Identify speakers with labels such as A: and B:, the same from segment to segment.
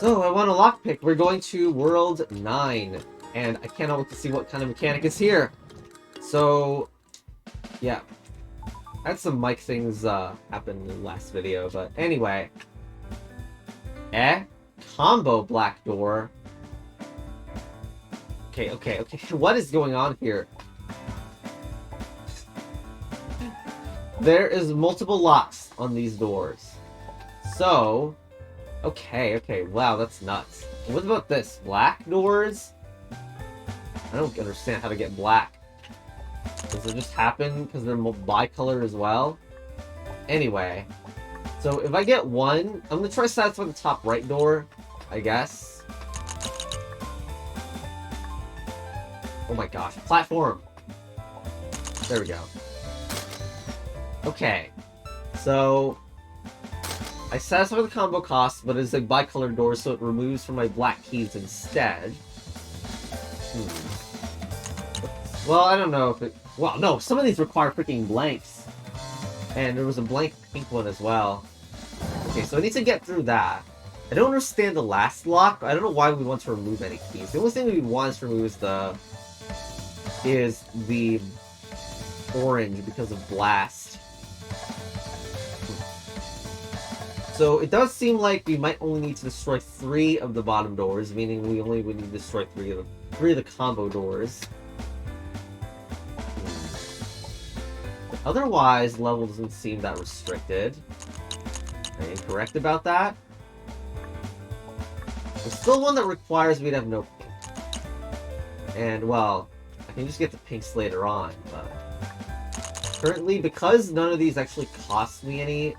A: So, I want a lockpick. We're going to World 9, and I cannot wait to see what kind of mechanic is here. So, yeah. I had some mic things happen in the last video, but anyway. Combo black door. Okay. What is going on here? There is multiple locks on these doors. So, okay, wow, that's nuts. What about this? Black doors? I don't understand how to get black. Does it just happen because they're bicolored as well? Anyway, so if I get one, I'm gonna try to satisfy the top right door, I guess. Oh my gosh, platform! There we go. Okay, so I satisfy the combo cost, but it's a bicolored door, so it removes from my black keys instead. Well, I don't know if it... Well, no, some of these require freaking blanks. And there was a blank pink one as well. Okay, so I need to get through that. I don't understand the last lock. I don't know why we want to remove any keys. The only thing we want to remove is the orange because of blast. So it does seem like we might only need to destroy 3 of the bottom doors, meaning we only would need to destroy 3 of the combo doors. Otherwise, the level doesn't seem that restricted. Am I incorrect about that? There's still one that requires me to have no pink. And, well, I can just get the pinks later on, but... Currently, because none of these actually cost me any,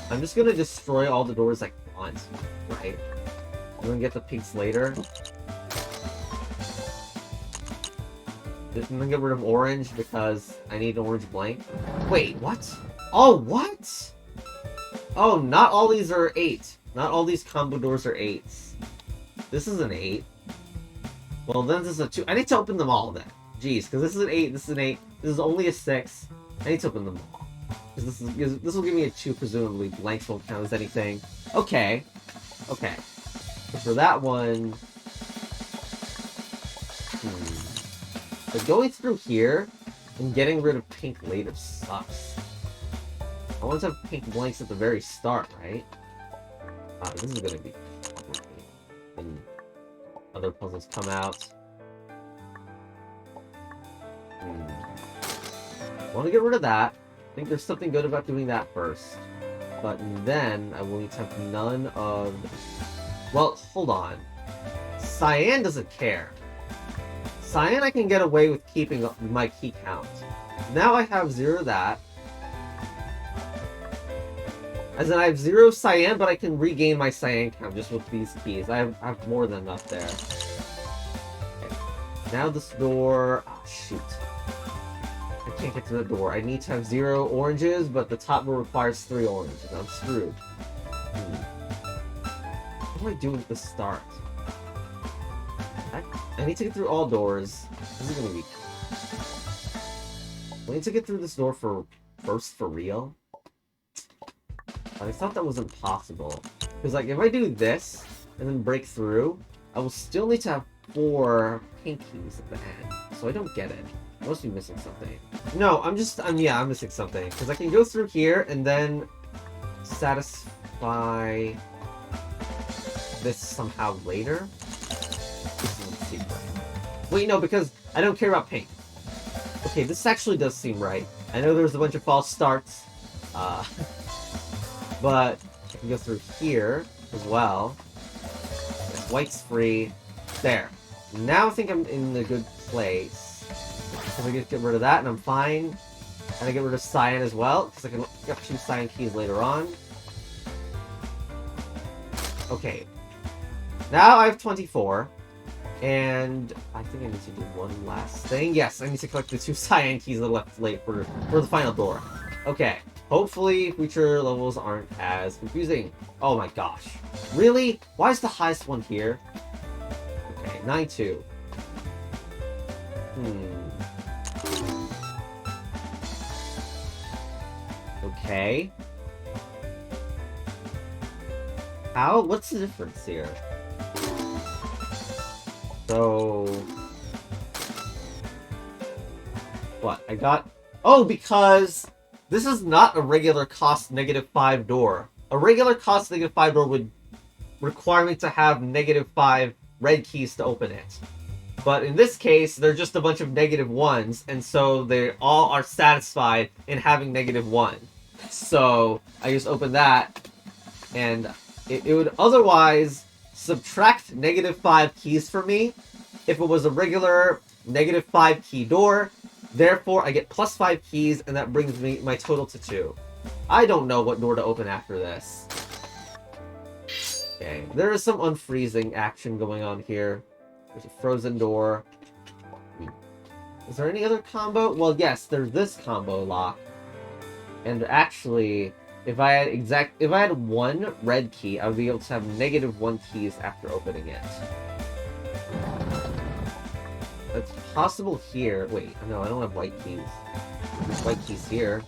A: I'm just gonna destroy all the doors I want, right? I'm gonna get the pinks later. I'm gonna get rid of orange because I need an orange blank. Wait, what? Oh, what? Oh, not all these are 8. Not all these combo doors are 8s. This is an 8. Well, then this is a 2. I need to open them all then. Jeez, because this is an 8, this is an 8, this is only a 6. I need to open them all. Because this will give me a 2, presumably. Blanks won't count as anything. Okay. Okay. So for that one... But going through here and getting rid of pink later sucks. I want to have pink blanks at the very start, right? This is gonna be complicated when other puzzles come out. I want to get rid of that. I think there's something good about doing that first. But then I will need to have none of... Well, hold on. Cyan doesn't care. Cyan I can get away with keeping my key count. Now I have 0 that. As in I have 0 cyan, but I can regain my cyan count just with these keys. I have more than enough there. Okay. Now this door... Oh, shoot. I can't get to the door. I need to have 0 oranges, but the top door requires 3 oranges. I'm screwed. What do I do at the start? I need to get through all doors. This is gonna be... I need to get through this door first for real. I thought that was impossible. Because, like, if I do this, and then break through, I will still need to have 4 pink keys at the end. So I don't get it. I must be missing something. No, I'm missing something. Because I can go through here, and then satisfy this somehow later. Wait, no, because I don't care about pink. Okay, this actually does seem right. I know there's a bunch of false starts. But I can go through here as well. Yes, white's free. There. Now I think I'm in a good place. Because I get rid of that and I'm fine. And I get rid of cyan as well, because I can get 2 cyan keys later on. Okay. Now I have 24. And I think I need to do one last thing. Yes, I need to collect the 2 cyan keys that are left late for the final door. Okay. Hopefully, future levels aren't as confusing. Oh my gosh. Really? Why is the highest one here? Okay, 9-2. Okay. How? What's the difference here? So... What? I got... Oh, because this is not a regular cost -5 door. A regular cost -5 door would require me to have -5 red keys to open it. But in this case, they're just a bunch of -1s, and so they all are satisfied in having -1. So I just open that, and it would otherwise subtract -5 keys for me if it was a regular -5 key door. Therefore, I get +5 keys, and that brings me my total to 2. I don't know what door to open after this. Okay, there is some unfreezing action going on here. There's a frozen door. Is there any other combo? Well, yes, there's this combo lock. And actually, if I had 1 red key, I would be able to have -1 keys after opening it. That's possible here. Wait, no, I don't have white keys. There's white keys here.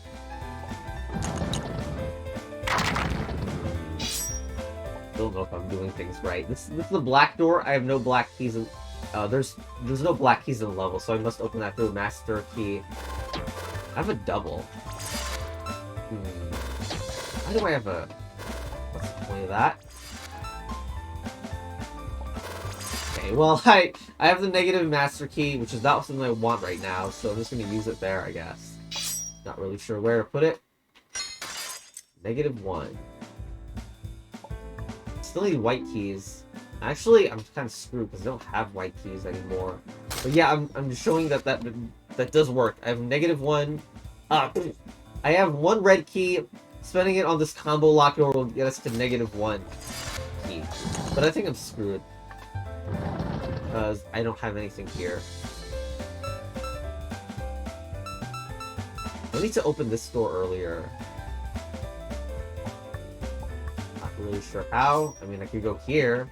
A: Don't know if I'm doing things right. This is the black door. I have no black keys in... there's no black keys in the level, so I must open that through a master key. I have a double. Why do I have a... What's the point of that? Okay, well, I have the negative master key, which is not something I want right now, so I'm just going to use it there, I guess. Not really sure where to put it. -1. Still need white keys. Actually, I'm kind of screwed because I don't have white keys anymore. But yeah, I'm showing that does work. I have -1. I have 1 red key. Spending it on this combo lock door will get us to -1 key. But I think I'm screwed. Because I don't have anything here. I need to open this door earlier. Not really sure how. I mean, I could go here.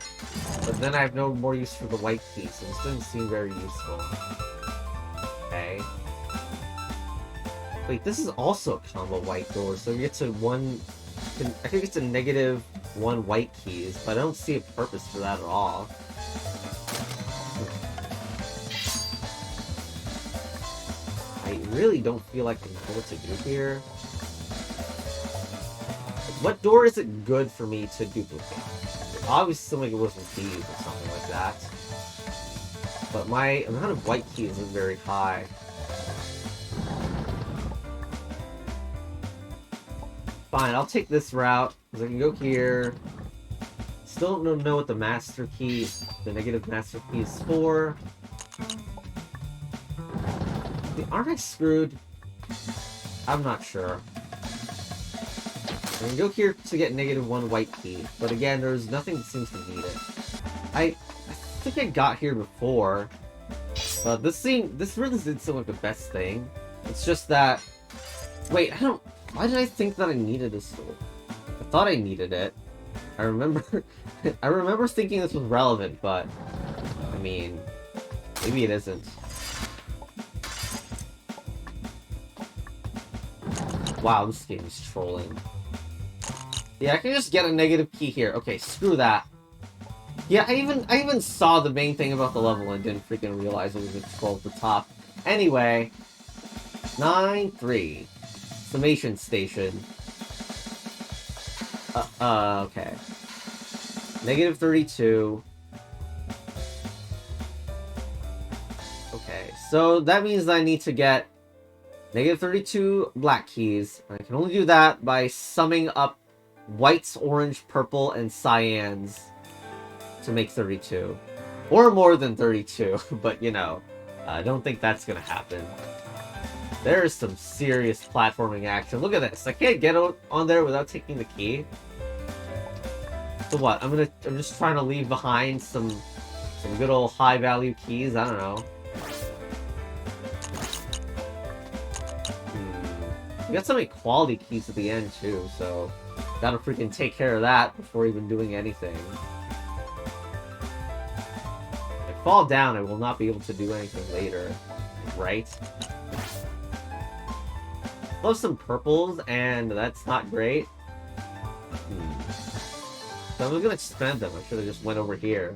A: But then I have no more use for the white key, so this doesn't seem very useful. Okay. Wait, this is also a combo white door, so you get to 1... I think it's a -1 white keys, but I don't see a purpose for that at all. I really don't feel like I know what to do here. What door is it good for me to duplicate? Obviously, like it wasn't these or something like that. But my amount of white keys is very high. Fine, I'll take this route, because I can go here. Still don't know what the master key, the negative master key is for. Aren't I screwed? I'm not sure. I can go here to get -1 white key, but again, there's nothing that seems to need it. I think I got here before, but this really didn't seem like the best thing. It's just that... Wait, why did I think that I needed this door? I thought I needed it. I remember thinking this was relevant, but... I mean... Maybe it isn't. Wow, this game is trolling. Yeah, I can just get a negative key here. Okay, screw that. Yeah, I even saw the main thing about the level and didn't freaking realize it was a troll at the top. Anyway, 9-3. Summation station. Okay. -32. Okay, so that means that I need to get -32 black keys. I can only do that by summing up whites, orange, purple, and cyans to make 32. Or more than 32, but you know, I don't think that's gonna happen. There's some serious platforming action. Look at this. I can't get on there without taking the key. So what? I'm just trying to leave behind some good old high value keys. I don't know. We got some equality keys at the end too, so gotta freaking take care of that before even doing anything. If I fall down, I will not be able to do anything later, right? Love some purples, and that's not great. If I was gonna expand them, I should have just went over here.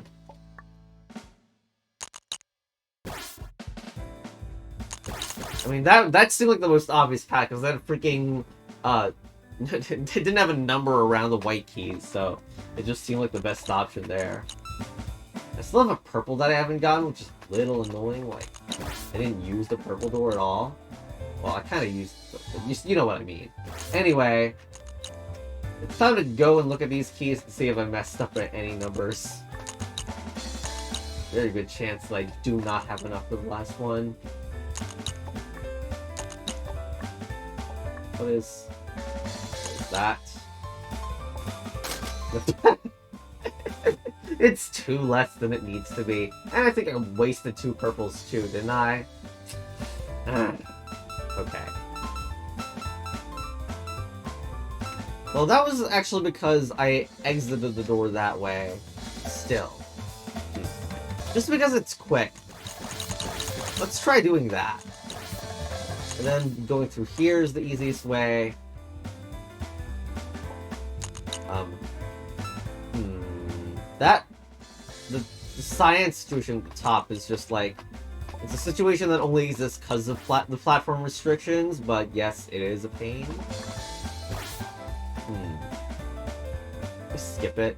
A: I mean, that seemed like the most obvious path, because that freaking, it didn't have a number around the white keys, so it just seemed like the best option there. I still have a purple that I haven't gotten, which is a little annoying. Like, I didn't use the purple door at all. Well, I kind of used, you know what I mean. Anyway, it's time to go and look at these keys to see if I messed up at any numbers. Very good chance that I do not have enough for the last one. What is that? It's 2 less than it needs to be. And I think I wasted 2 purples too, didn't I? Okay. Well, that was actually because I exited the door that way. Still. Just because it's quick. Let's try doing that. And then going through here is the easiest way. The science situation at the top is just like, it's a situation that only exists because of the platform restrictions, but yes, it is a pain. Just skip it.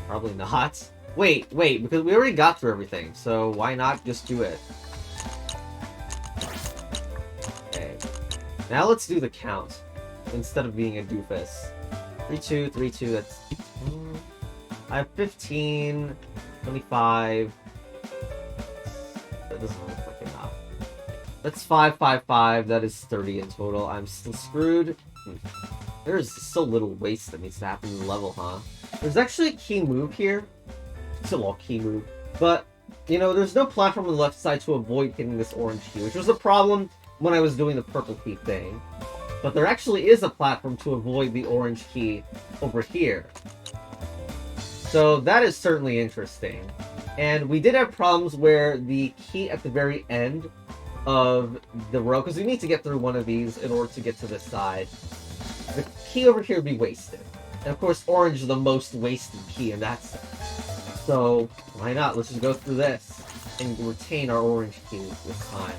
A: Probably not. Wait, because we already got through everything, so why not just do it? Okay. Now let's do the count, instead of being a doofus. 3, 2, 3, 2, that's... I have 15, 25... That doesn't look like enough. That's 5, 5, 5, that is 30 in total. I'm still screwed. There's so little waste that needs to happen in the level, huh? There's actually a key move here. It's a little key move. But, you know, there's no platform on the left side to avoid hitting this orange key, which was a problem when I was doing the purple key thing. But there actually is a platform to avoid the orange key over here. So that is certainly interesting. And we did have problems where the key at the very end of the row, because we need to get through one of these in order to get to this side, the key over here would be wasted. And of course, orange is the most wasted key in that sense. So why not? Let's just go through this and retain our orange key this time.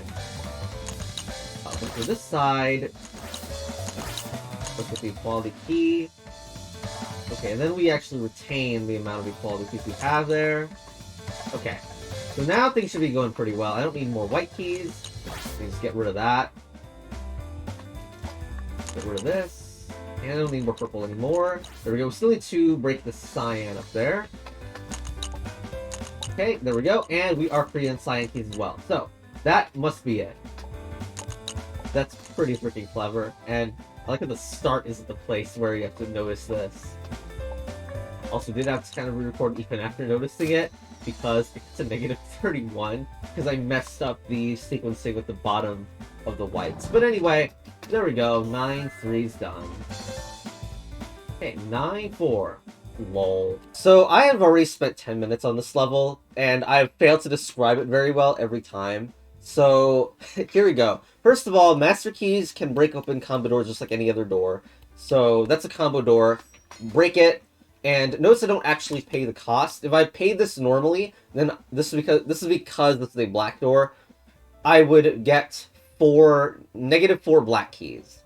A: Look for this side. Look at the equality key. Okay, and then we actually retain the amount of equality keys we have there. Okay, so now things should be going pretty well. I don't need more white keys. Let me just get rid of that. Get rid of this. And I don't need more purple anymore. There we go. We still need to break the cyan up there. Okay, there we go. And we are free on cyan keys as well. So, that must be it. That's pretty freaking clever. And I like how the start isn't the place where you have to notice this. Also, did have to kind of re-record even after noticing it, because it's a negative 31, because I messed up the sequencing with the bottom of the whites. But anyway, there we go. 9-3's done. Okay, 9-4. Lol. So I have already spent 10 minutes on this level, and I've failed to describe it very well every time. So, here we go. First of all, master keys can break open combo doors just like any other door. So, that's a combo door. Break it. And notice I don't actually pay the cost. If I paid this normally, then this is because this is a black door, I would get -4 black keys,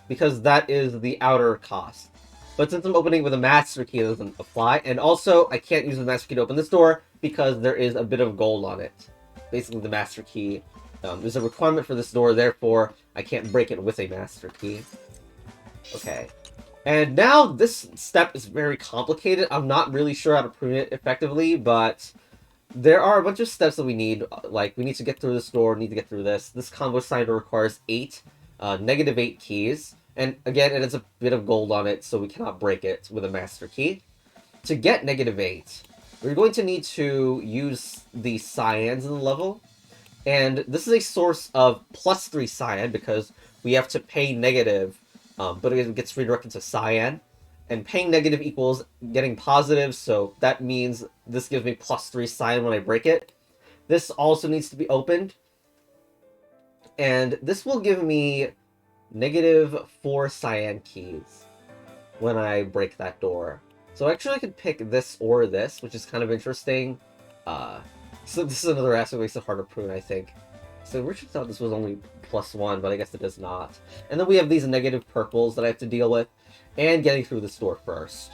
A: because that is the outer cost. But since I'm opening with a master key, it doesn't apply. And also, I can't use the master key to open this door because there is a bit of gold on it. Basically, the master key is a requirement for this door, therefore I can't break it with a master key. Okay. And now this step is very complicated. I'm not really sure how to prune it effectively, but there are a bunch of steps that we need. Like, we need to get through this door, need to get through this. This combo sign requires 8, -8 keys. And again, it has a bit of gold on it, so we cannot break it with a master key. To get -8, we're going to need to use the cyans in the level. And this is a source of +3 cyan, because we have to pay negative, but it gets redirected to cyan. And paying negative equals getting positive, so that means this gives me +3 cyan when I break it. This also needs to be opened. And this will give me -4 cyan keys when I break that door. So actually I could pick this or this, which is kind of interesting. So this is another aspect that makes it hard to prune, I think. So Richard thought this was only +1, but I guess it is not. And then we have these negative purples that I have to deal with, and getting through this door first.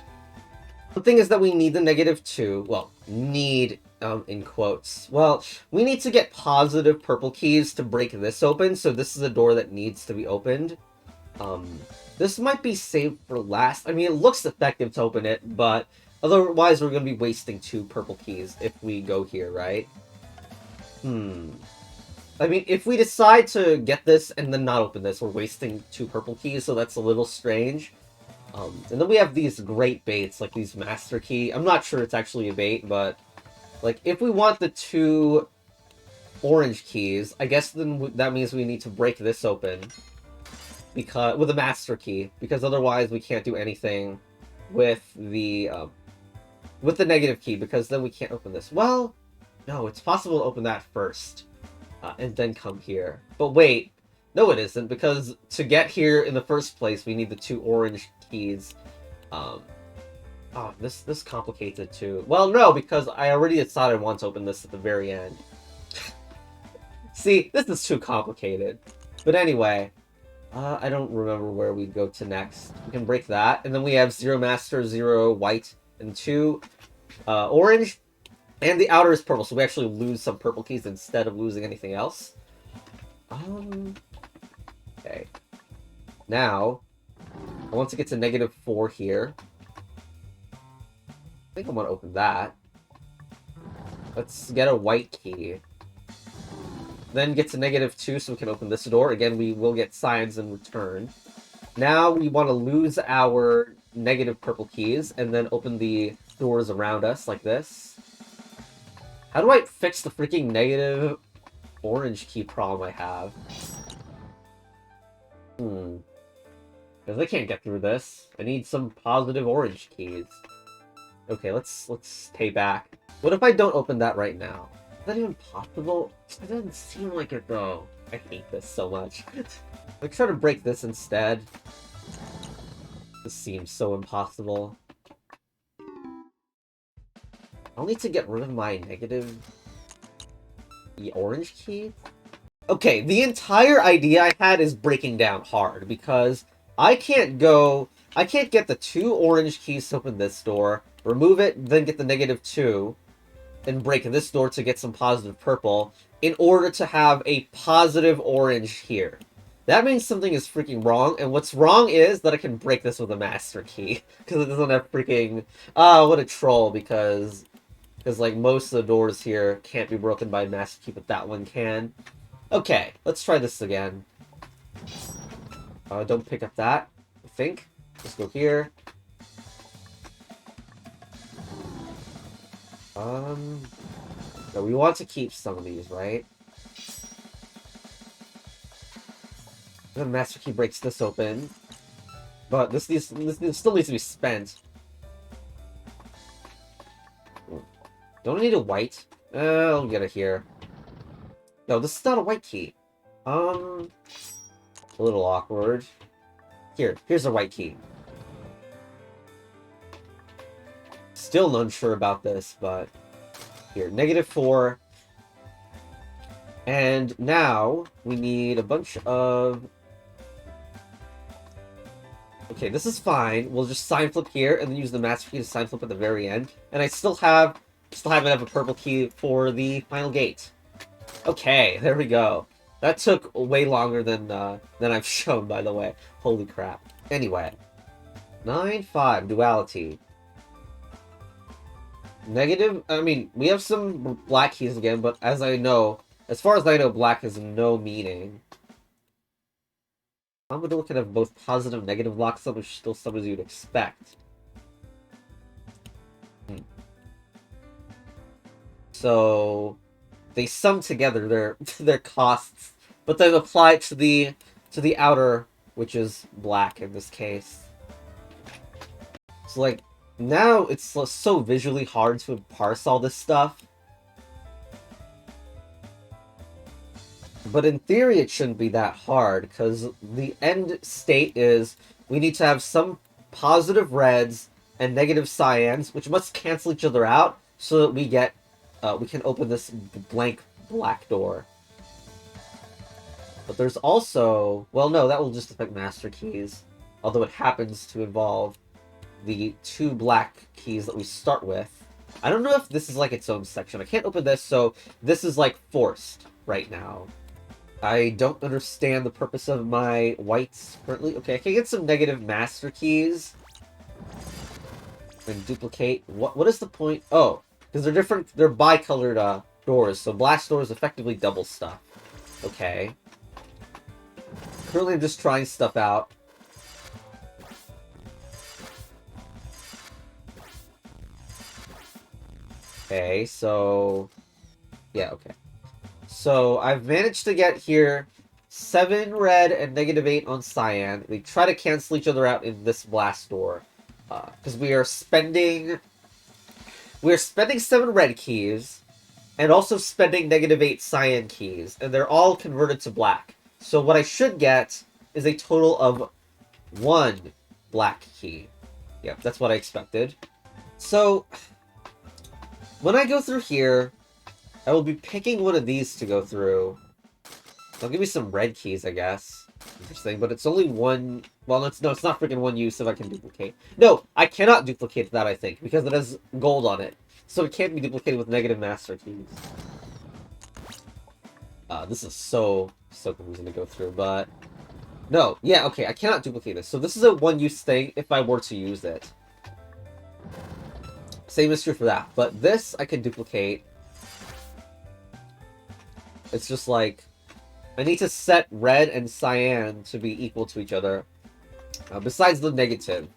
A: The thing is that we need the -2. Well, need, in quotes. Well, we need to get positive purple keys to break this open, so this is a door that needs to be opened. This might be saved for last. I mean, it looks effective to open it, but otherwise we're going to be wasting 2 purple keys if we go here, right? I mean, if we decide to get this and then not open this, we're wasting 2 purple keys, so that's a little strange. And then we have these great baits, like these master key. I'm not sure it's actually a bait, but like if we want the 2 orange keys, I guess then that means we need to break this open because with a master key, because otherwise we can't do anything with the negative key, because then we can't open this. Well, no, it's possible to open that first and then come here. But wait, no, it isn't, because to get here in the first place, we need the 2 orange keys. Oh, this complicates it too. Well, no, because I already decided I want to open this at the very end. See, this is too complicated. But anyway, I don't remember where we go to next. We can break that, and then we have 0 master, 0 white, and 2 orange, and the outer is purple, so we actually lose some purple keys instead of losing anything else. Okay. Now, I want to get to -4 here. I think I want to open that. Let's get a white key. Then get to -2 so we can open this door. Again, we will get signs in return. Now we want to lose our negative purple keys and then open the doors around us like this. How do I fix the freaking negative orange key problem I have? Because I can't get through this. I need some positive orange keys. Okay, let's stay back. What if I don't open that right now? Is that even possible? It doesn't seem like it, though. I hate this so much. Let's try to break this instead. This seems so impossible. I'll need to get rid of my negative... the orange key? Okay, the entire idea I had is breaking down hard, because I can't get the 2 orange keys to open this door, remove it, then get the -2, and break this door to get some positive purple, in order to have a positive orange here. That means something is freaking wrong, and what's wrong is that I can break this with a master key, because it doesn't have freaking... what a troll, because like most of the doors here can't be broken by a master key, but that one can. Okay, let's try this again. Don't pick up that, I think. Let's go here. No, we want to keep some of these, right? The master key breaks this open. But this still needs to be spent. Don't I need a white? I'll get it here. No, this is not a white key. A little awkward. Here's a white key. Still unsure about this, but... Here, -4. And now, we need a bunch of... Okay, this is fine. We'll just Signflip here, and then use the master key to Signflip at the very end. And I still haven't have a purple key for the final gate. Okay, there we go. That took way longer than I've shown, by the way. Holy crap. Anyway. 9-5, Duality. Negative, I mean, we have some black keys again, but as far as I know, black has no meaning. Commodore can have both positive and negative locks, which is still some as you'd expect. So they sum together their costs, but then apply it to the outer, which is black in this case. So like now it's so visually hard to parse all this stuff. But in theory it shouldn't be that hard, because the end state is we need to have some positive reds and negative cyans, which must cancel each other out so that we get, we can open this blank black door. But there's also, well, no, that will just affect master keys, although it happens to involve the 2 black keys that we start with. I don't know if this is like its own section. I can't open this, so this is like forced right now. I don't understand the purpose of my whites currently. Okay, I can get some negative master keys and duplicate. What is the point? Oh, because they're different. They're bicolored doors, so blast doors effectively double stuff. Okay. Currently, I'm just trying stuff out. Okay, so... yeah, okay. So, I've managed to get here 7 red and -8 on cyan. We try to cancel each other out in this blast door. Because we are spending... we're spending 7 red keys, and also spending -8 cyan keys, and they're all converted to black. So what I should get is a total of 1 black key. Yep, that's what I expected. So, when I go through here, I will be picking one of these to go through. They'll give me some red keys, I guess. Interesting, but it's only 1... well, it's not freaking 1 use if I can duplicate. No, I cannot duplicate that, I think, because it has gold on it. So it can't be duplicated with negative master keys. This is so confusing to go through, but... no, yeah, okay, I cannot duplicate this. So this is a 1-use thing if I were to use it. Same is true for that. But this, I can duplicate. It's just like... I need to set red and cyan to be equal to each other. Besides the negative.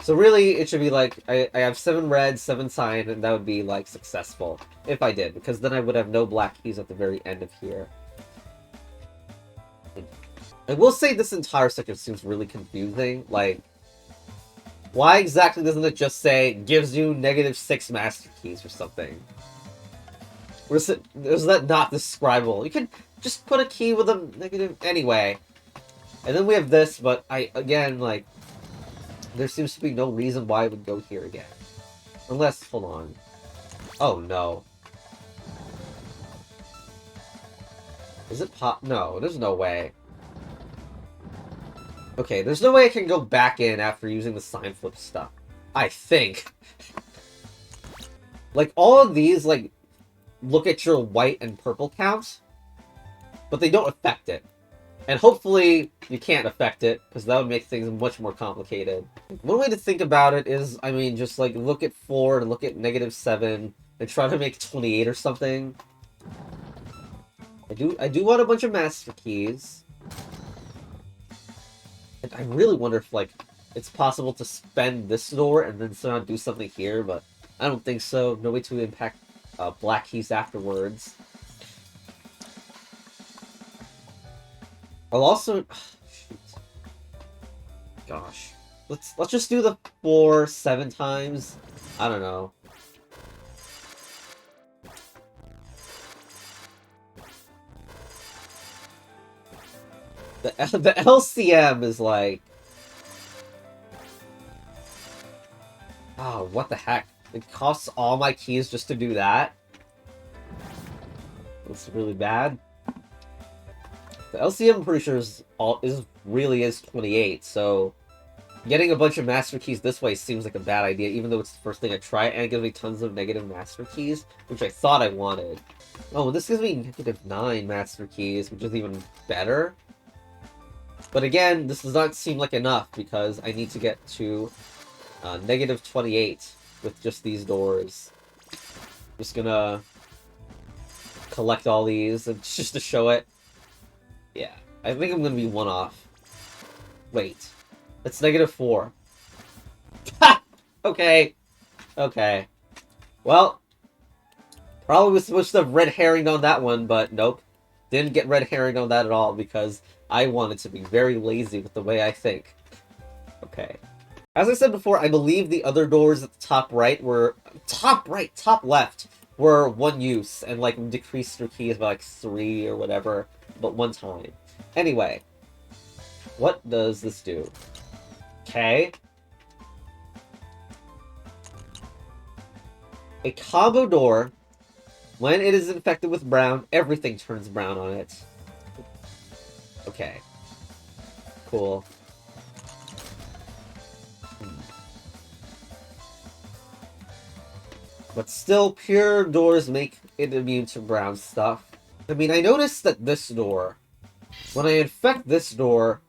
A: So really, it should be like, I have 7 red, 7 cyan, and that would be, like, successful. If I did, because then I would have no black keys at the very end of here. I will say this entire section seems really confusing. Like, why exactly doesn't it just say, gives you -6 master keys or something? Or is that not describable? You could just put a key with a negative... anyway. And then we have this, but again, like... there seems to be no reason why I would go here again. Unless, hold on. Oh, no. Is it pop? No, there's no way. Okay, there's no way I can go back in after using the Signflip stuff. I think. Like, all of these, like, look at your white and purple counts, but they don't affect it. And hopefully you can't affect it, because that would make things much more complicated. One way to think about it is, I mean, just like look at 4 and look at -7 and try to make 28 or something. I do want a bunch of master keys. And I really wonder if, like, it's possible to spend this door and then somehow do something here, but I don't think so. No way to impact black keys afterwards. I'll also... shoot. Gosh. Let's just do the 4 7 times. I don't know. The LCM is like... oh, what the heck? It costs all my keys just to do that? That's really bad. The LCM, I'm pretty sure, really is 28, so... getting a bunch of master keys this way seems like a bad idea, even though it's the first thing I try, and it gives me tons of negative master keys, which I thought I wanted. Oh, this gives me -9 master keys, which is even better. But again, this does not seem like enough, because I need to get to -28 with just these doors. I'm just gonna collect all these, and just to show it. Yeah, I think I'm gonna be 1 off. Wait. That's -4. Ha! Okay. Okay. Well, probably was supposed to have red herring on that one, but nope. Didn't get red herring on that at all, because I wanted to be very lazy with the way I think. Okay. As I said before, I believe the other doors at the top right were... top right! Top left! Were 1 use, and, like, decreased their keys by, like, 3 or whatever, but 1 time. Anyway. What does this do? Okay. A combo door, when it is infected with brown, everything turns brown on it. Okay. Cool. But still, pure doors make it immune to brown stuff. I mean, I noticed that this door, when I infect this door,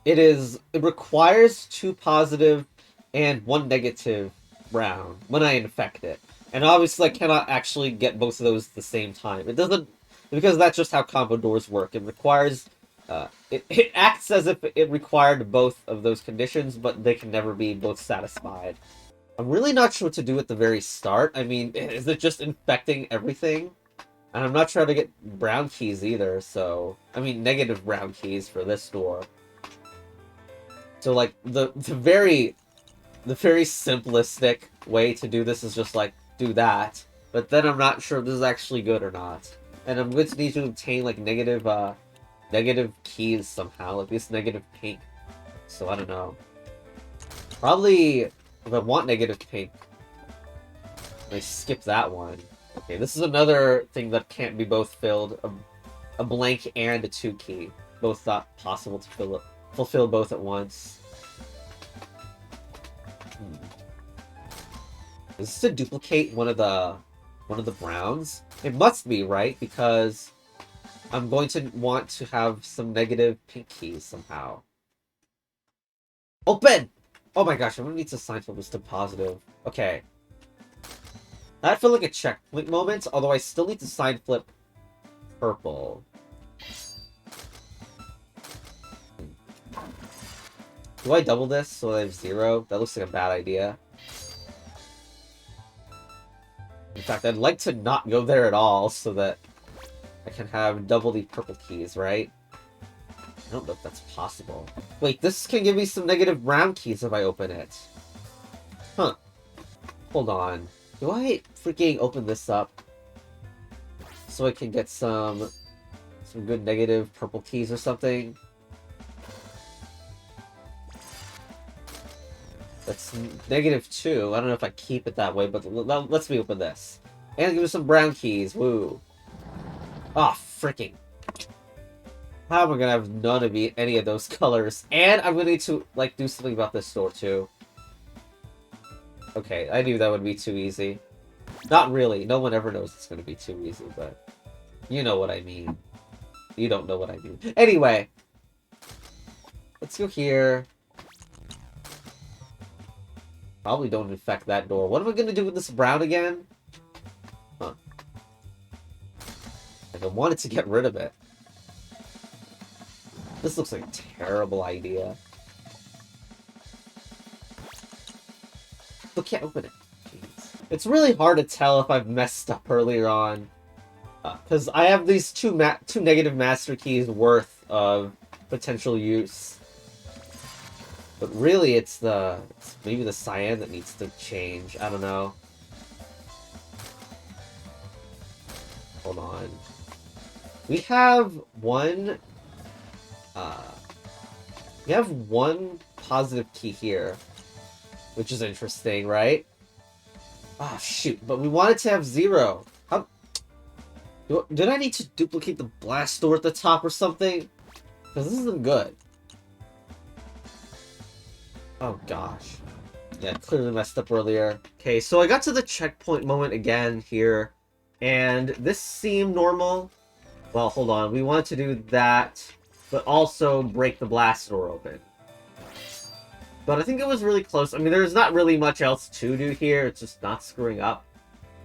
A: it requires 2 positive and 1 negative brown when I infect it. And obviously I cannot actually get both of those at the same time. It doesn't, because that's just how combo doors work. It requires, it acts as if it required both of those conditions, but they can never be both satisfied. I'm really not sure what to do at the very start. I mean, is it just infecting everything? And I'm not trying to get brown keys either, so... I mean, negative brown keys for this door. So, like, the very simplistic way to do this is just, like, do that. But then I'm not sure if this is actually good or not. And I'm going to need to obtain, like, negative keys somehow. Like, this negative pink. So, I don't know. Probably... If I want negative pink, I skip that one. Okay, this is another thing that can't be both filled. A blank and a 2 key. Both not possible to fulfill both at once. Is this to duplicate one of the browns? It must be, right? Because I'm going to want to have some negative pink keys somehow. Open! Oh my gosh, I'm gonna need to Signflip this to positive. Okay. That felt like a checkpoint moment, although I still need to Signflip purple. Do I double this so I have 0? That looks like a bad idea. In fact, I'd like to not go there at all so that I can have double the purple keys, right? I don't know if that's possible. Wait, this can give me some negative brown keys if I open it. Huh. Hold on. Do I freaking open this up so I can get some good negative purple keys or something? That's -2. I don't know if I keep it that way, but let's me open this. And give me some brown keys. Woo. Ah, freaking. How am I gonna have none of any of those colors? And I'm gonna need to, like, do something about this door, too. Okay, I knew that would be too easy. Not really. No one ever knows it's gonna be too easy, but... You know what I mean. You don't know what I mean. Anyway. Let's go here. Probably don't infect that door. What am I gonna do with this brown again? Huh. Like, I wanted to get rid of it. This looks like a terrible idea. Still can't open it. Jeez. It's really hard to tell if I've messed up earlier on. Because I have these two negative master keys worth of potential use. But really, it's maybe the cyan that needs to change. I don't know. Hold on. We have one... we have one positive key here, which is interesting, right? Oh, shoot, but we wanted to have 0. How... Did I need to duplicate the blast door at the top or something? Because this isn't good. Oh, gosh. Yeah, clearly messed up earlier. Okay, so I got to the checkpoint moment again here, and this seemed normal. Well, hold on. We wanted to do that, but also break the blast door open. But I think it was really close. I mean, there's not really much else to do here. It's just not screwing up.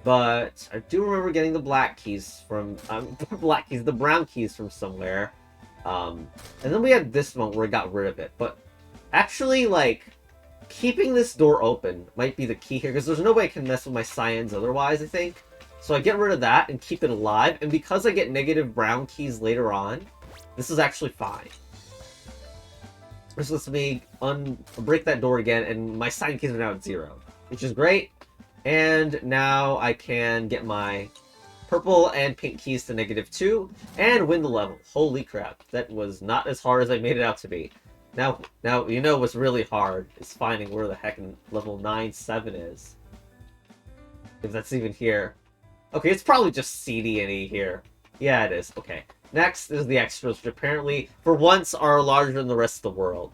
A: But I do remember getting the black keys from... the brown keys from somewhere. And then we had this moment where I got rid of it. But actually, like, keeping this door open might be the key here. Because there's no way I can mess with my cyans otherwise, I think. So I get rid of that and keep it alive. And because I get negative brown keys later on, this is actually fine. This lets me break that door again, and my cyan keys are now at 0, which is great. And now I can get my purple and pink keys to -2 and win the level. Holy crap, that was not as hard as I made it out to be. Now you know what's really hard is finding where the heck level 9-7 is. If that's even here. Okay, it's probably just C, D, and E here. Yeah, it is. Okay. Next is the extras, which apparently, for once, are larger than the rest of the world.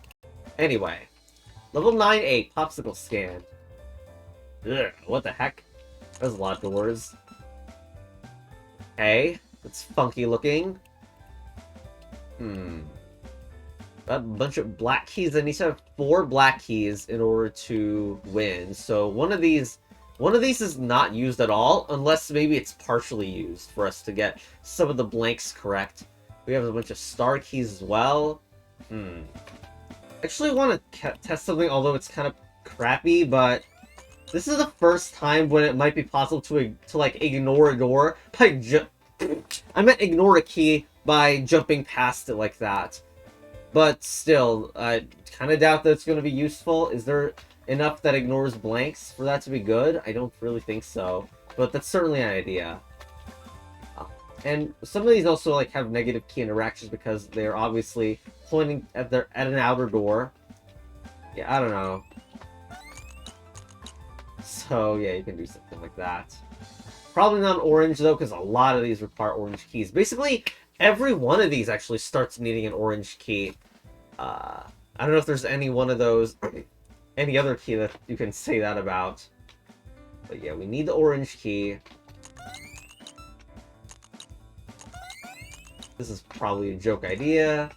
A: Anyway. Level 9A, Popsicle Scan. Ugh, what the heck? There's a lot of doors. Okay. It's funky looking. A bunch of black keys. I need to have 4 black keys in order to win. So one of these is not used at all, unless maybe it's partially used for us to get some of the blanks correct. We have a bunch of star keys as well. I actually want to test something, although it's kind of crappy, but this is the first time when it might be possible to like ignore a door by I meant ignore a key by jumping past it like that. But still, I kind of doubt that it's going to be useful. Is there enough that ignores blanks for that to be good? I don't really think so. But that's certainly an idea. And some of these also like have negative key interactions because they're obviously pointing at an outer door. Yeah, I don't know. So yeah, you can do something like that. Probably not orange though, because a lot of these require orange keys. Basically, every one of these actually starts needing an orange key. I don't know if there's any one of those, any other key that you can say that about. But yeah, we need the orange key. This is probably a joke idea.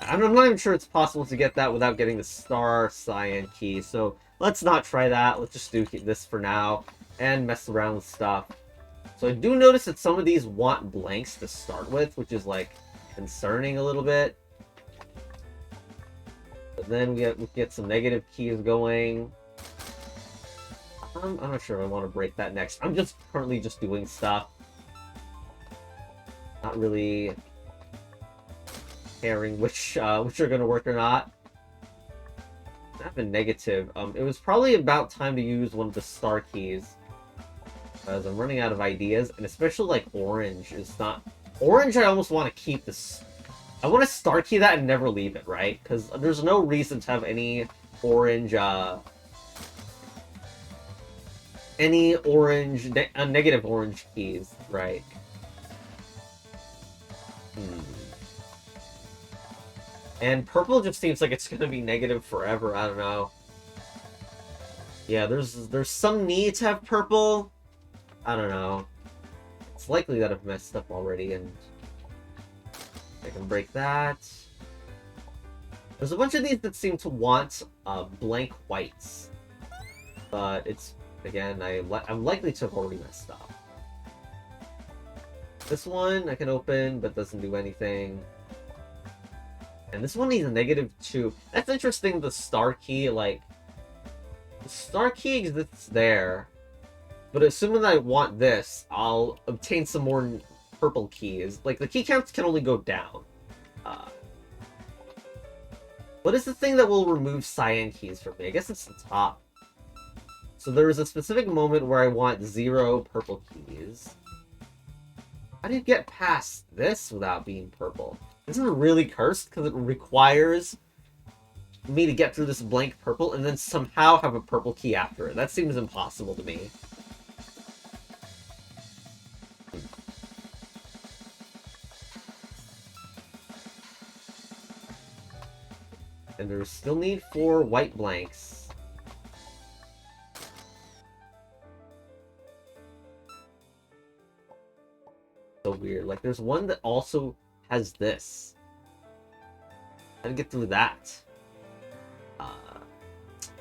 A: I'm not even sure it's possible to get that without getting the star cyan key, so let's not try that. Let's just do this for now and mess around with stuff. So I do notice that some of these want blanks to start with, which is like concerning a little bit. But then we get some negative keys going. I'm not sure if I want to break that next. I'm just currently just doing stuff. Not really caring which are gonna work or not. I've been negative. It was probably about time to use one of the star keys. As I'm running out of ideas, and especially like orange is not... Orange I almost want to keep this... I want to star key that and never leave it, right? Because there's no reason to have any orange, negative orange keys, right? And purple just seems like it's gonna be negative forever, I don't know. Yeah, there's some need to have purple. I don't know. It's likely that I've messed up already, and I can break that. There's a bunch of these that seem to want blank whites. But it's, again, I'm likely to have already messed up. This one I can open, but doesn't do anything. And this one needs a -2. That's interesting, the star key, like... The star key exists there. But assuming that I want this, I'll obtain some more purple keys. Like, the key counts can only go down. What is the thing that will remove cyan keys from me? I guess it's the top. So there is a specific moment where I want 0 purple keys. How do you get past this without being purple? Isn't it really cursed? Because it requires me to get through this blank purple and then somehow have a purple key after it. That seems impossible to me. And there's still need for white blanks. So weird. Like, there's one that also has this. How to get through that?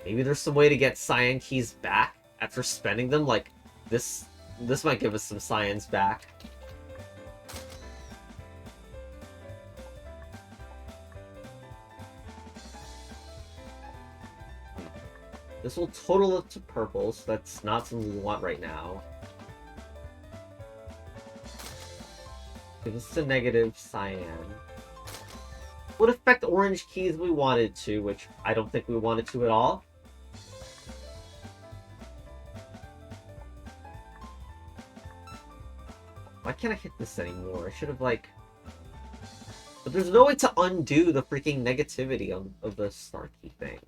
A: Maybe there's some way to get cyan keys back after spending them. Like, this might give us some cyans back. This will total it to purple, so that's not something we want right now. Give us a negative cyan. Would affect orange keys if we wanted to, which I don't think we wanted to at all. Why can't I hit this anymore? I should have, like... But there's no way to undo the freaking negativity of the star key thing.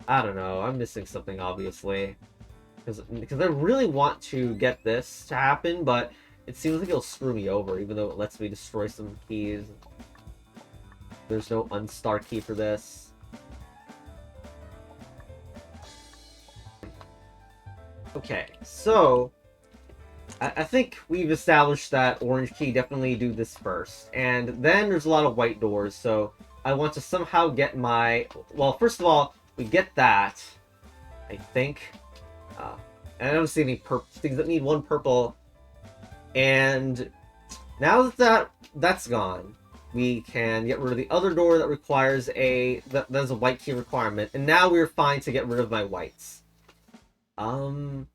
A: I don't know. I'm missing something, obviously. Because I really want to get this to happen, but it seems like it'll screw me over, even though it lets me destroy some keys. There's no unstar key for this. Okay, so I think we've established that orange key definitely do this first. And then there's a lot of white doors, so I want to somehow get my... Well, first of all, we get that, I think. And I don't see any things that need one purple. And now that that's gone, we can get rid of the other door that requires that's a white key requirement. And now we're fine to get rid of my whites. Still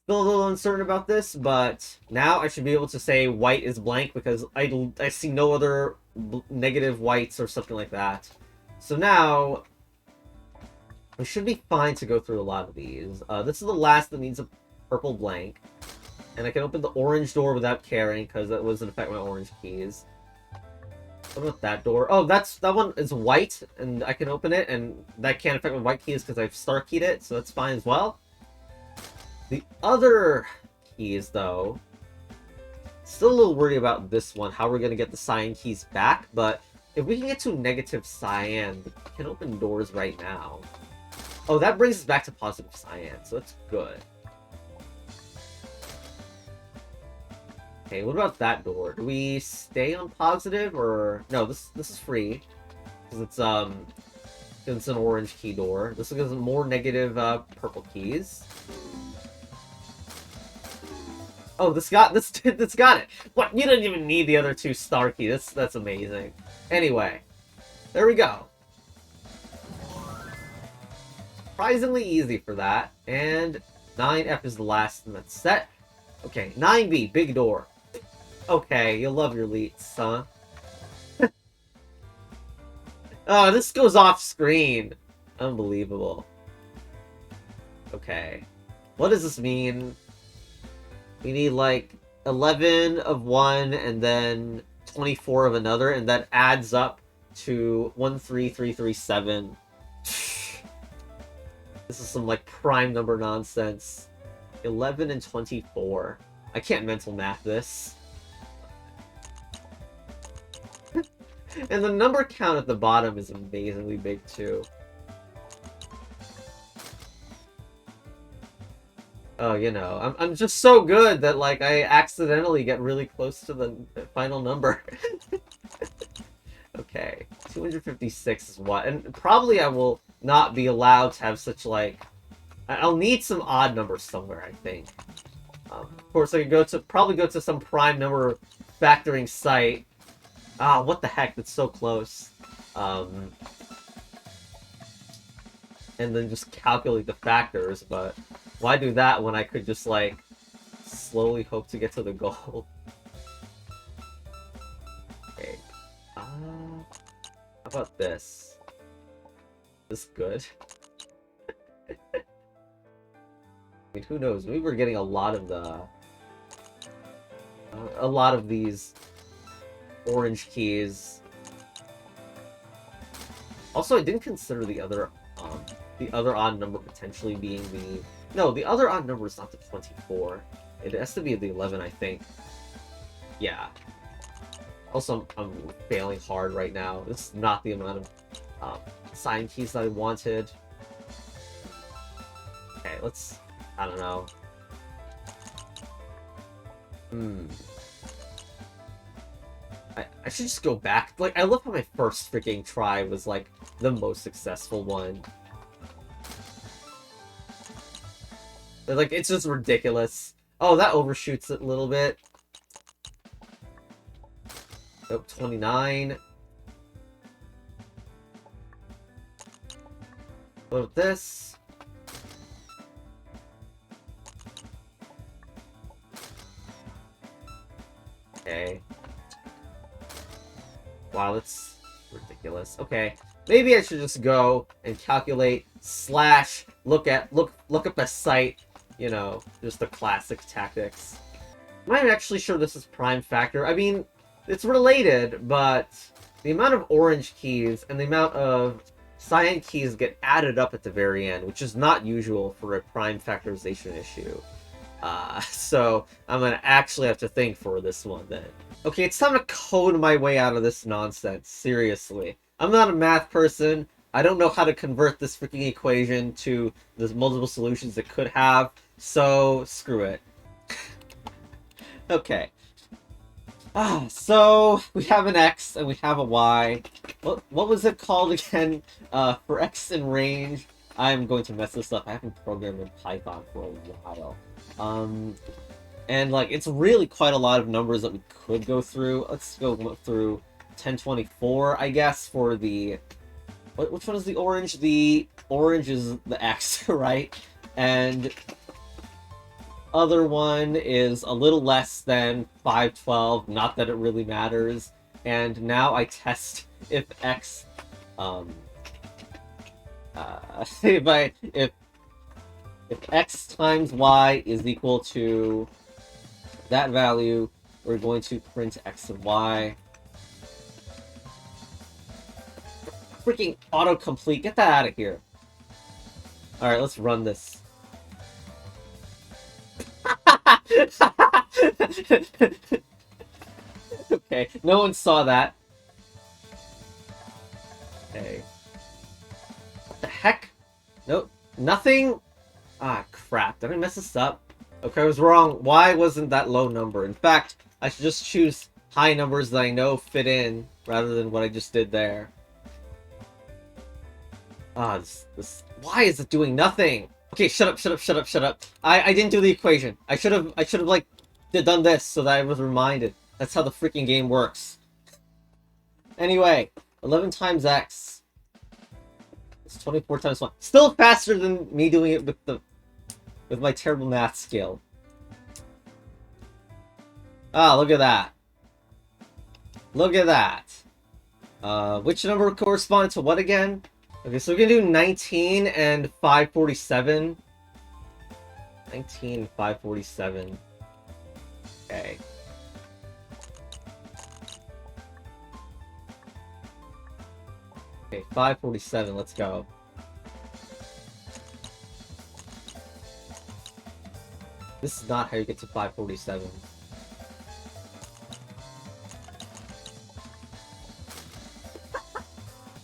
A: a little uncertain about this, but now I should be able to say white is blank because I see no other negative whites or something like that. So now we should be fine to go through a lot of these. This is the last that needs a purple blank. And I can open the orange door without caring because that doesn't affect my orange keys. What about that door? Oh, that one is white and I can open it and that can't affect my white keys because I've star keyed it, so that's fine as well. The other keys, though, still a little worried about this one, how we're going to get the cyan keys back, but if we can get to negative cyan, we can open doors right now. Oh, that brings us back to positive cyan, so that's good. Okay, what about that door? Do we stay on positive, or... No, this is free, because it's an orange key door. This gives more negative purple keys. Oh, this got it. What? You didn't even need the other two star keys. That's amazing. Anyway, there we go. Surprisingly easy for that. And 9F is the last in that set. Okay, 9B, big door. Okay, you love your leets, huh? Oh, this goes off screen. Unbelievable. Okay. What does this mean? We need, like, 11 of one and then 24 of another, and that adds up to 13337. This is some, like, prime number nonsense. 11 and 24. I can't mental math this. And the number count at the bottom is amazingly big, too. Oh, you know, I'm just so good that, like, I accidentally get really close to the final number. Okay, 256 is what? And probably I will not be allowed to have such, like... I'll need some odd numbers somewhere, I think. Of course, I could probably go to some prime number factoring site. Ah, what the heck, that's so close. And then just calculate the factors, but... Why do that when I could just, like, slowly hope to get to the goal? Okay. How about this? Is this good? I mean, who knows? Maybe we're getting a lot of the... a lot of these orange keys. Also, I didn't consider the other odd number potentially being the... No, the other odd number is not the 24. It has to be the 11, I think. Yeah. Also, I'm failing hard right now. This is not the amount of sign keys that I wanted. Okay, let's... I don't know. I should just go back. Like, I love how my first freaking try was, like, the most successful one. Like, it's just ridiculous. Oh, that overshoots it a little bit. Oh, 29. What about this? Okay. Wow, that's ridiculous. Okay. Maybe I should just go and calculate / look up a site. You know, just the classic tactics. I'm not actually sure this is prime factor. I mean, it's related, but the amount of orange keys and the amount of cyan keys get added up at the very end, which is not usual for a prime factorization issue. So I'm gonna actually have to think for this one then. Okay, it's time to code my way out of this nonsense, seriously. I'm not a math person. I don't know how to convert this freaking equation to the multiple solutions it could have, so screw it. Okay. So we have an X and we have a Y. What was it called again? For X in range, I'm going to mess this up. I haven't programmed in Python for a while. And like, it's really quite a lot of numbers that we could go through. Let's go through 1024, I guess, for the... Which one is the orange? The orange is the X, right? And other one is a little less than 512, not that it really matters. And now I test if X... if X times Y is equal to that value, we're going to print X and Y. Freaking autocomplete, get that out of here. Alright, let's run this. Okay, no one saw that. Okay. What the heck? Nope, nothing. Ah, crap. Did I mess this up? Okay, I was wrong. Why wasn't that low number? In fact, I should just choose high numbers that I know fit in, rather than what I just did there. Ah, this... Why is it doing nothing? Okay, shut up. I didn't do the equation. I should have, like, done this so that I was reminded. That's how the freaking game works. Anyway, 11 times X. It's 24 times 1. Still faster than me doing it with my terrible math skill. Ah, look at that. Look at that. Which number corresponded to what again? Okay, so we're gonna do 19 and 547. 19 and 547. Okay. Okay, 547, let's go. This is not how you get to 547.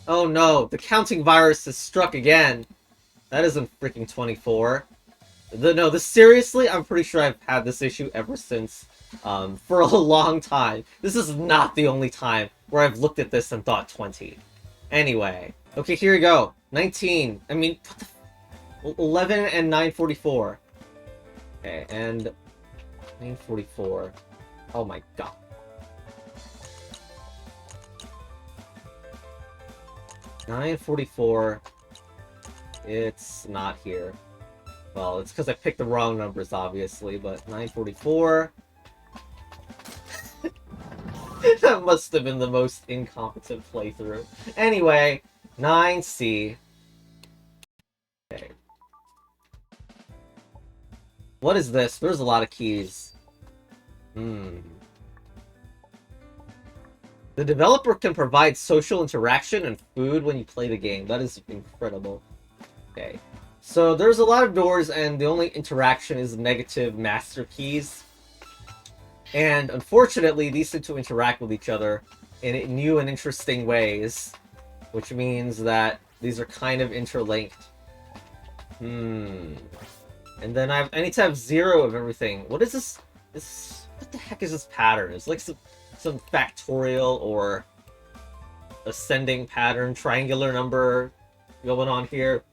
A: Oh no, the counting virus has struck again. That isn't freaking 24. No, this seriously, I'm pretty sure I've had this issue ever since, for a long time. This is not the only time where I've looked at this and thought 20. Anyway. Okay, here we go. 19. I mean, what the... 11 and 944. Okay, and... 944. Oh my god. 944. It's not here. Well, it's because I picked the wrong numbers, obviously, but 944... That must have been the most incompetent playthrough. Anyway, 9C. Okay. What is this? There's a lot of keys. The developer can provide social interaction and food when you play the game. That is incredible. Okay. So there's a lot of doors, and the only interaction is negative master keys. And unfortunately, these seem to interact with each other in new and interesting ways, which means that these are kind of interlinked. And then I need to have 0 of everything. What is this? What the heck is this pattern? It's like some factorial or ascending pattern, triangular number going on here.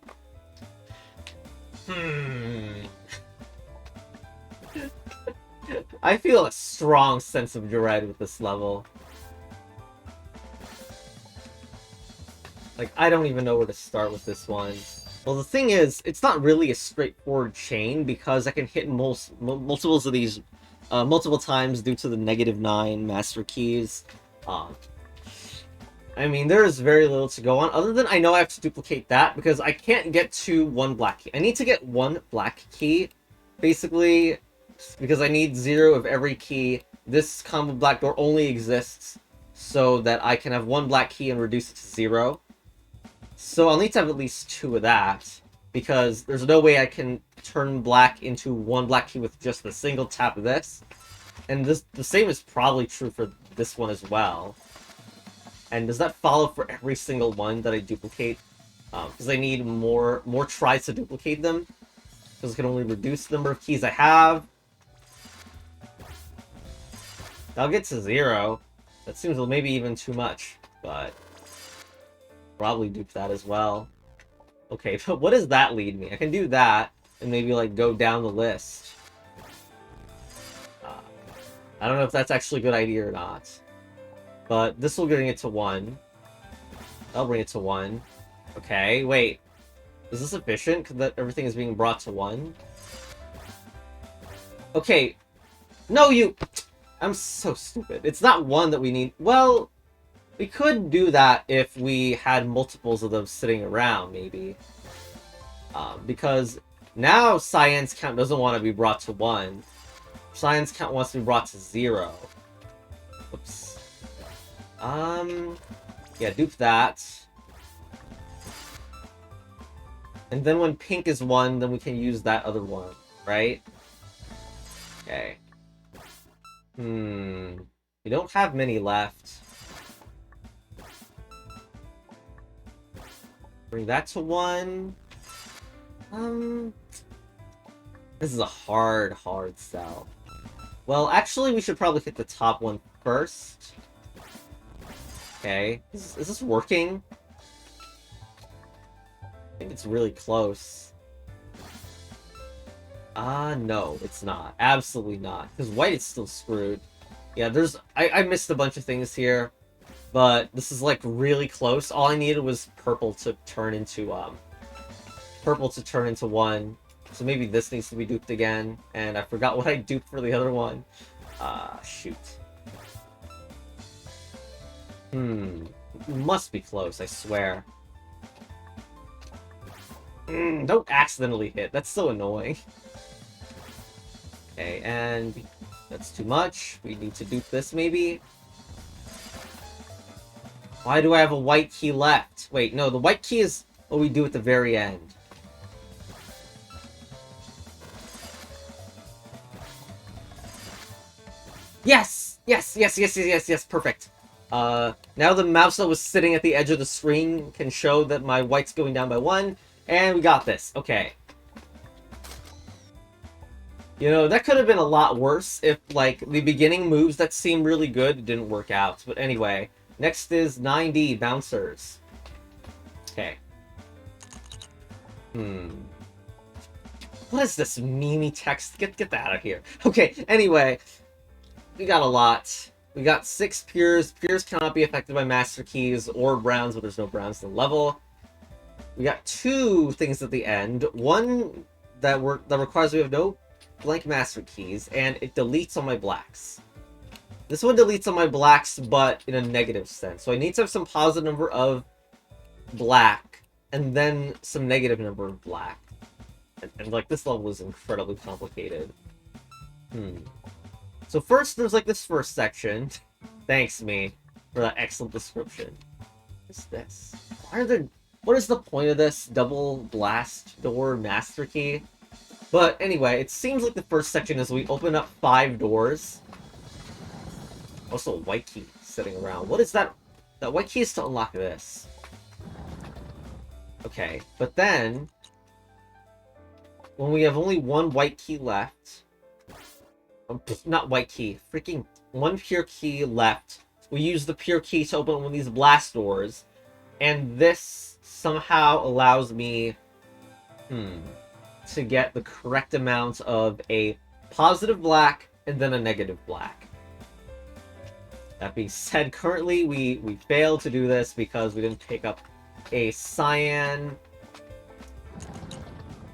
A: I feel a strong sense of dread with this level. Like, I don't even know where to start with this one. Well, the thing is, it's not really a straightforward chain, because I can hit multiples of these multiple times due to the -9 master keys. I mean, there is very little to go on, other than I know I have to duplicate that, because I can't get to 1 black key. I need to get 1 black key, basically, because I need 0 of every key. This combo black door only exists so that I can have 1 black key and reduce it to 0. So I'll need to have at least 2 of that, because there's no way I can turn black into 1 black key with just a single tap of this. And the same is probably true for this one as well. And does that follow for every single one that I duplicate? Because I need more tries to duplicate them. Because I can only reduce the number of keys I have. I'll get to 0. That seems maybe even too much, but probably dupe that as well. Okay, but what does that lead me? I can do that, and maybe, like, go down the list. I don't know if that's actually a good idea or not. But this will bring it to 1. I'll bring it to 1. Okay, wait. Is this efficient? That everything is being brought to 1? Okay. No, you... I'm so stupid. It's not 1 that we need. Well, we could do that if we had multiples of them sitting around, maybe. Because now science count doesn't want to be brought to 1. Science count wants to be brought to 0. Oops. Yeah, dupe that. And then when pink is 1, then we can use that other one, right? Okay. We don't have many left. Bring that to 1. This is a hard sell. Well, actually, we should probably hit the top one first. Okay. Is this working? I think it's really close. No, it's not. Absolutely not. Because white is still screwed. Yeah, I missed a bunch of things here. But this is, like, really close. All I needed was purple to turn into, 1. So maybe this needs to be duped again. And I forgot what I duped for the other one. Shoot. Must be close, I swear. Don't accidentally hit. That's so annoying. Okay, and that's too much. We need to dupe this, maybe. Why do I have a white key left? Wait, no, the white key is what we do at the very end. Yes! Yes, perfect. Now the mouse that was sitting at the edge of the screen can show that my white's going down by 1, and we got this. Okay. You know, that could have been a lot worse if, like, the beginning moves that seemed really good didn't work out. But anyway, next is 9D, Bouncers. Okay. What is this meme text? Get that out of here. Okay, anyway, we got a lot. We got 6 Pures. Pures cannot be affected by Master Keys or Browns, but there's no Browns in the level. We got 2 things at the end. One that requires we have no blank Master Keys, and it deletes on my blacks. This one deletes on my blacks, but in a negative sense. So I need to have some positive number of black, and then some negative number of black. And like, this level is incredibly complicated. So first, there's like this first section. Thanks, me, for that excellent description. What's this? What is the point of this double blast door master key? But anyway, it seems like the first section is we open up 5 doors. Also, a white key sitting around. What is that? That white key is to unlock this. Okay, but then when we have only 1 white key left, not white key, freaking 1 pure key left, we use the pure key to open one of these blast doors, and this somehow allows me to get the correct amount of a positive black and then a negative black. That being said, currently we failed to do this because we didn't pick up a cyan.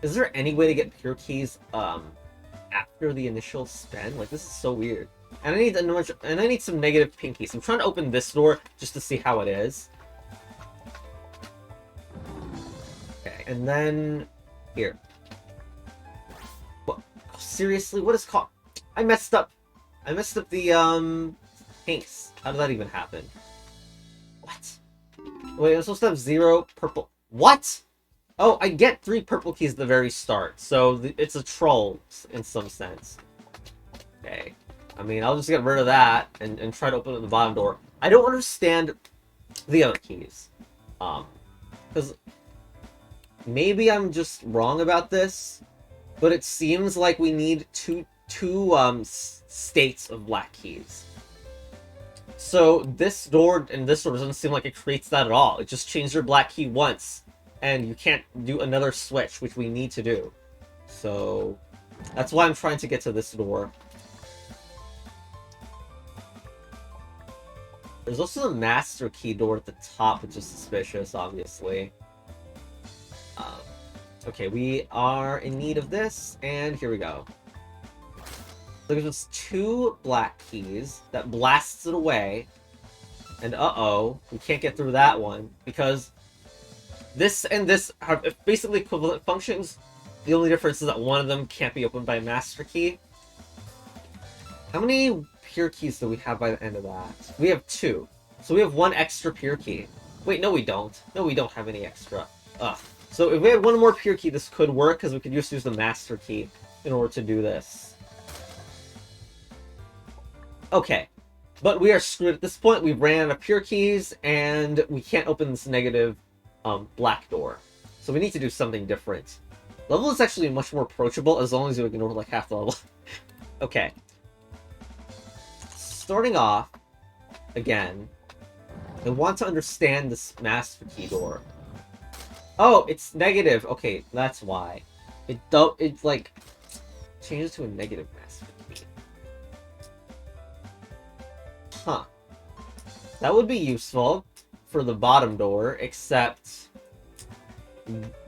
A: Is there any way to get pure keys after the initial spend? Like, this is so weird. And I need some negative pink keys. I'm trying to open this door just to see how it is. Okay, and then here. What? Seriously, what is called? I messed up. I messed up the pinks. How did that even happen? What? Wait, I'm supposed to have 0 purple. What? Oh, I get 3 purple keys at the very start, so it's a troll in some sense. Okay. I mean, I'll just get rid of that and try to open up the bottom door. I don't understand the other keys. Because maybe I'm just wrong about this, but it seems like we need two states of black keys. So this door and this door doesn't seem like it creates that at all. It just changed your black key once, and you can't do another switch, which we need to do. So that's why I'm trying to get to this door. There's also the master key door at the top, which is suspicious, obviously. Okay, we are in need of this, and here we go. So there's just 2 black keys that blasts it away. And uh-oh, we can't get through that one, because this and this are basically equivalent functions. The only difference is that one of them can't be opened by a master key. How many pure keys do we have by the end of that? We have 2. So we have 1 extra pure key. Wait, no we don't. No, we don't have any extra. Ugh. So if we had 1 more pure key, this could work, because we could just use the master key in order to do this. Okay. But we are screwed at this point. We've ran out of pure keys, and we can't open this negative black door. So we need to do something different. Level is actually much more approachable, as long as you ignore like half the level. Okay. Starting off, again, I want to understand this master key door. Oh, it's negative. Okay, that's why. It's like changes to a negative master key. Huh. That would be useful for the bottom door, except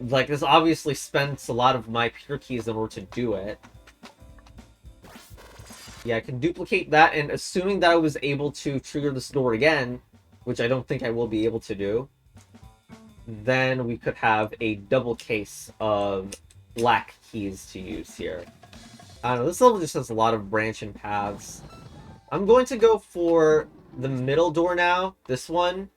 A: like this obviously spends a lot of my pure keys in order to do it. Yeah, I can duplicate that, and assuming that I was able to trigger this door again, which I don't think I will be able to do, then we could have a double case of black keys to use here. I don't know, this level just has a lot of branching paths. I'm going to go for the middle door now, this one,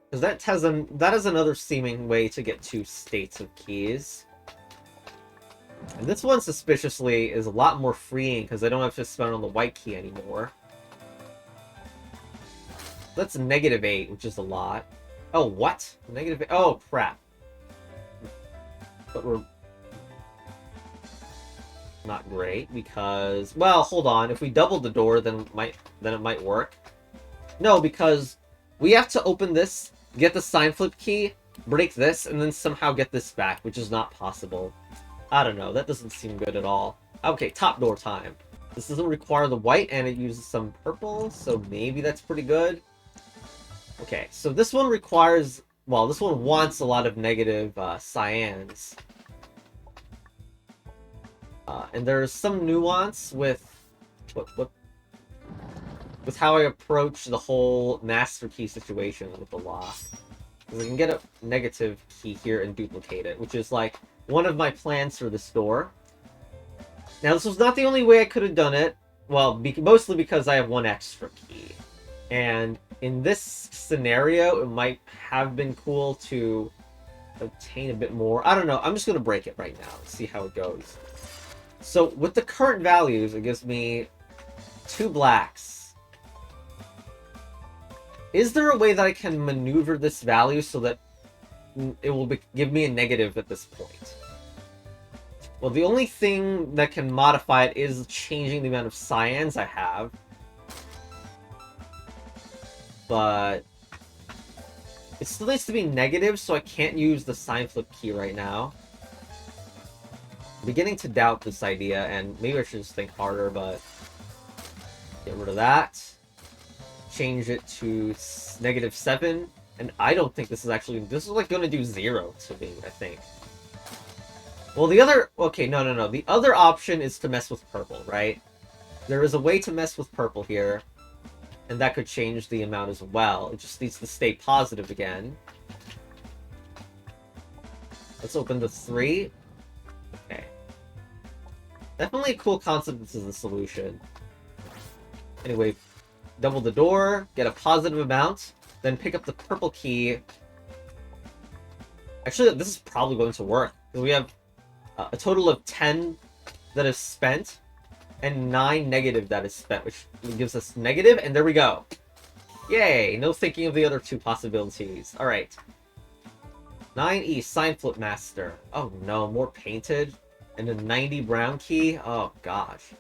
A: because that has another seeming way to get 2 states of keys. And this one, suspiciously, is a lot more freeing, because I don't have to spend on the white key anymore. That's -8, which is a lot. Oh, what? -8? Oh, crap. But we're not great, because... Well, hold on. If we doubled the door, then it might work. No, because we have to open this, get the Signflip key, break this, and then somehow get this back, which is not possible. I don't know, that doesn't seem good at all. Okay, top door time. This doesn't require the white, and it uses some purple, so maybe that's pretty good. Okay, so this one requires... Well, this one wants a lot of negative cyans. And there's some nuance with... with how I approach the whole master key situation with the lock. Because I can get a negative key here and duplicate it, which is like one of my plans for this door. Now, this was not the only way I could have done it. Well, mostly because I have 1 extra key. And in this scenario, it might have been cool to obtain a bit more. I don't know. I'm just going to break it right now and see how it goes. So, with the current values, it gives me 2 blacks. Is there a way that I can maneuver this value so that it will give me a negative at this point? Well, the only thing that can modify it is changing the amount of cyans I have. But it still needs to be negative, so I can't use the Signflip key right now. I'm beginning to doubt this idea, and maybe I should just think harder, but... Get rid of that. Change it to -7. And I don't think this is actually... This is like going to do 0 to me, I think. Well, the other... Okay, no. The other option is to mess with purple, right? There is a way to mess with purple here. And that could change the amount as well. It just needs to stay positive again. Let's open the 3. Okay. Definitely a cool concept. This is the solution. Anyway, double the door, get a positive amount, then pick up the purple key. Actually, this is probably going to work. Because we have a total of 10 that is spent, and 9 negative that is spent, which gives us negative, and there we go. Yay! No thinking of the other 2 possibilities. Alright. 9E, Signflip Master. Oh no, more painted? And a 90 brown key? Oh gosh.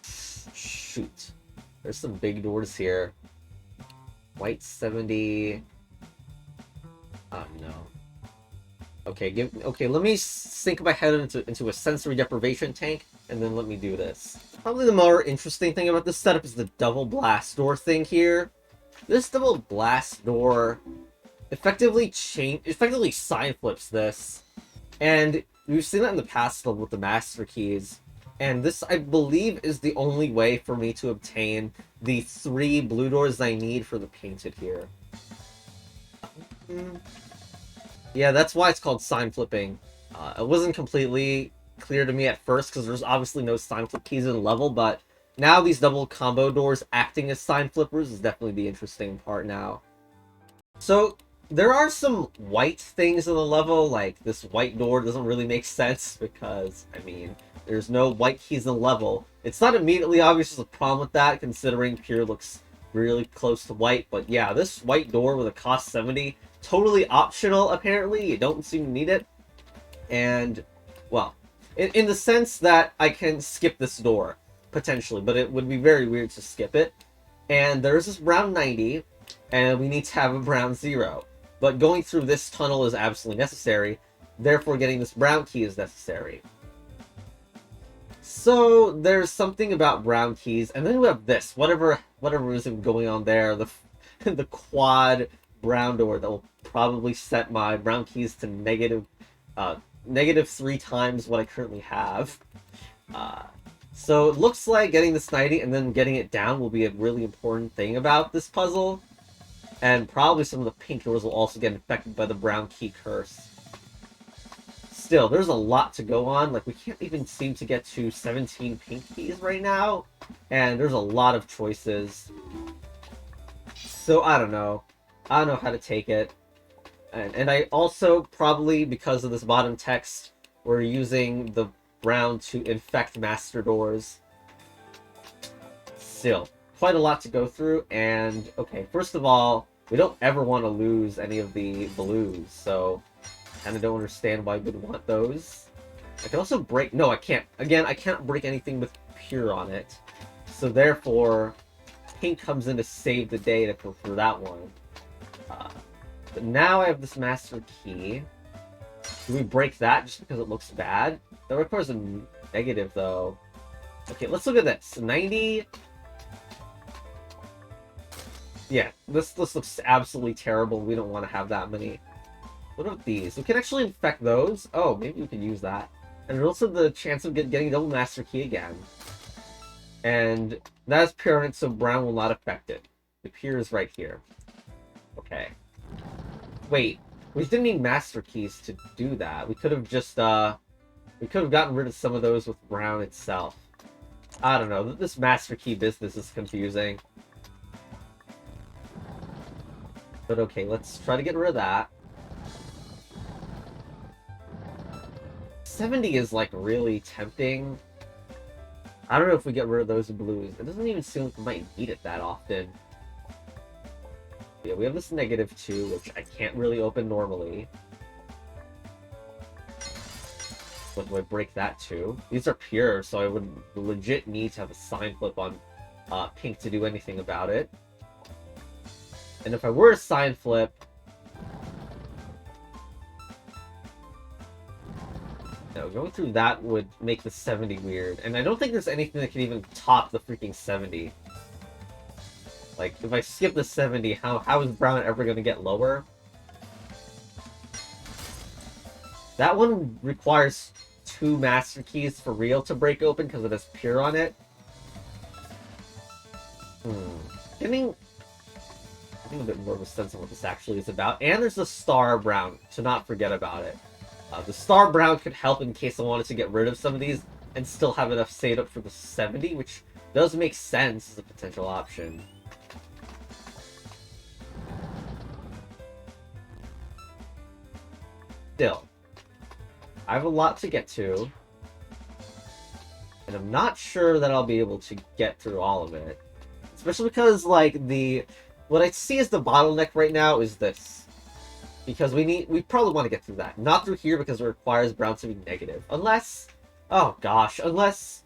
A: Shoot. There's some big doors here. White 70... Oh no. Okay, let me sink my head into a sensory deprivation tank, and then let me do this. Probably the more interesting thing about this setup is the double blast door thing here. This double blast door effectively sign flips this. And we've seen that in the past with the master keys. And this, I believe, is the only way for me to obtain the 3 blue doors I need for the painted here. Yeah, that's why it's called sign flipping. It wasn't completely clear to me at first, because there's obviously no sign flip keys in the level, but now these double combo doors acting as sign flippers is definitely the interesting part now. So, there are some white things in the level, like this white door doesn't really make sense, because, I mean, there's no white keys in the level. It's not immediately obvious there's a problem with that, considering Pure looks really close to white, but yeah, this white door with a cost 70, totally optional, apparently. You don't seem to need it. And, well, in the sense that I can skip this door, potentially, but it would be very weird to skip it. And there's this brown 90, and we need to have a brown 0. But going through this tunnel is absolutely necessary, therefore getting this brown key is necessary. So, there's something about brown keys, and then we have this, whatever is going on there, the quad brown door that will probably set my brown keys to negative 3 times what I currently have. So it looks like getting this 90 and then getting it down will be a really important thing about this puzzle. And probably some of the pink doors will also get infected by the brown key curse. Still, there's a lot to go on. Like, we can't even seem to get to 17 pink keys right now. And there's a lot of choices. So, I don't know. I don't know how to take it. And I also, probably because of this bottom text, we're using the brown to infect master doors. Still, quite a lot to go through, and, okay, first of all, we don't ever want to lose any of the blues, so I kind of don't understand why we'd want those. I can also break... No, I can't. Again, I can't break anything with Pure on it. So therefore, pink comes in to save the day to go through that one. But now I have this master key. Do we break that just because it looks bad? That requires a negative, though. Okay, let's look at this. 90... Yeah, this looks absolutely terrible. We don't want to have that many. What about these? We can actually infect those. Oh, maybe we can use that. And there's also the chance of getting double master key again. And that's pure on it, so brown will not affect it. The pure is right here. Okay. Wait, we didn't need master keys to do that. We could have just, we could have gotten rid of some of those with brown itself. I don't know. This master key business is confusing. But okay, let's try to get rid of that. 70 is, like, really tempting. I don't know if we get rid of those blues. It doesn't even seem like we might need it that often. Yeah, we have this -2, which I can't really open normally. But do I break that too? These are pure, so I would legit need to have a sign flip on pink to do anything about it. And if I were to sign flip... No, going through that would make the 70 weird. And I don't think there's anything that can even top the freaking 70. Like, if I skip the 70, how is brown ever going to get lower? That one requires 2 master keys for real to break open because it has pure on it. Getting a bit more of a sense of what this actually is about. And there's the star brown, to not forget about it. The star brown could help in case I wanted to get rid of some of these and still have enough saved up for the 70, which does make sense as a potential option. Still, I have a lot to get to. And I'm not sure that I'll be able to get through all of it. Especially because, like, what I see as the bottleneck right now is this. Because we probably want to get through that. Not through here because it requires brown to be negative. Unless, oh gosh, unless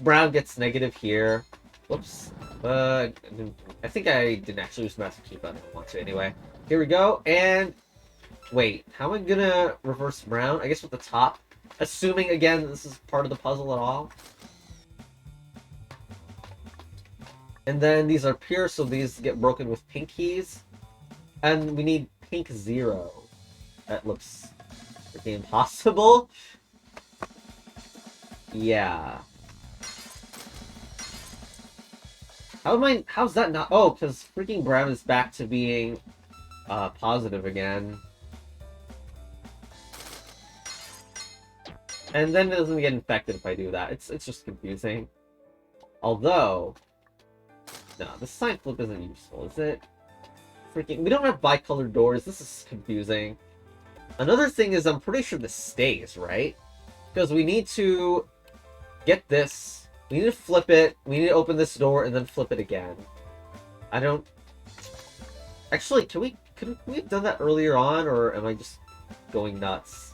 A: brown gets negative here. Whoops. I think I didn't actually use Master Key, but I didn't want to anyway. Here we go, and wait, how am I gonna reverse brown? I guess with the top. Assuming, again, this is part of the puzzle at all. And then these are pure, so these get broken with pink keys. And we need pink 0. That looks pretty impossible. Yeah. How's that not? Oh, because freaking brown is back to being positive again. And then it doesn't get infected if I do that. It's just confusing. Although, no, the Signflip isn't useful, is it? Freaking, we don't have bicolored doors. This is confusing. Another thing is I'm pretty sure this stays, right? Because we need to get this. We need to flip it. We need to open this door and then flip it again. I don't... Actually, could we have done that earlier on, or am I just going nuts?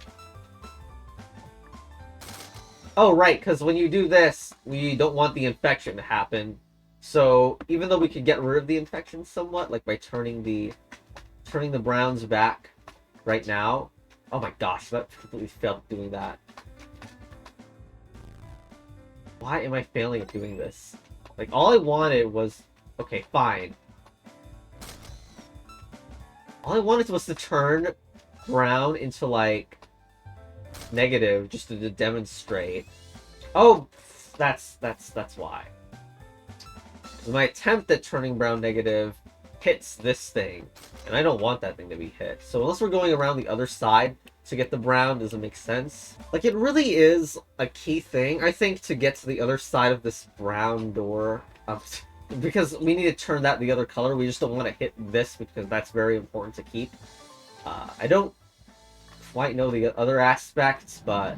A: Oh, right, because when you do this, we don't want the infection to happen. So, even though we could get rid of the infection somewhat, like by turning the browns back right now. Oh my gosh, that completely failed doing that. Why am I failing at doing this? Like, all I wanted was... Okay, fine. All I wanted was to turn brown into, like, negative, just to demonstrate. Oh, that's why. Because my attempt at turning brown negative hits this thing, and I don't want that thing to be hit. So unless we're going around the other side to get the brown, doesn't make sense. Like, it really is a key thing, I think, to get to the other side of this brown door. Because we need to turn that the other color. We just don't want to hit this because that's very important to keep. I don't quite know the other aspects, but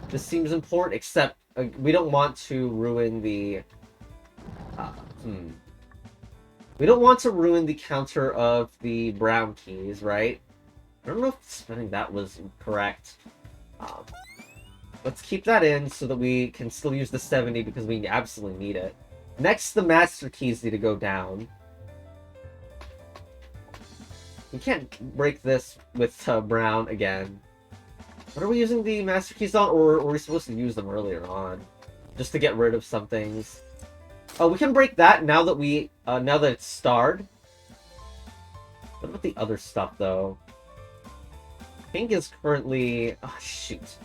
A: this seems important, except we don't want to ruin the... We don't want to ruin the counter of the brown keys, right? I don't know if spending that was correct. Let's keep that in so that we can still use the 70 because we absolutely need it. Next, the master keys need to go down. We can't break this with brown again. What are we using the master keys on, or were we supposed to use them earlier on? Just to get rid of some things. Oh, we can break that now that now that it's starred. What about the other stuff, though? Pink is currently... Oh, shoot.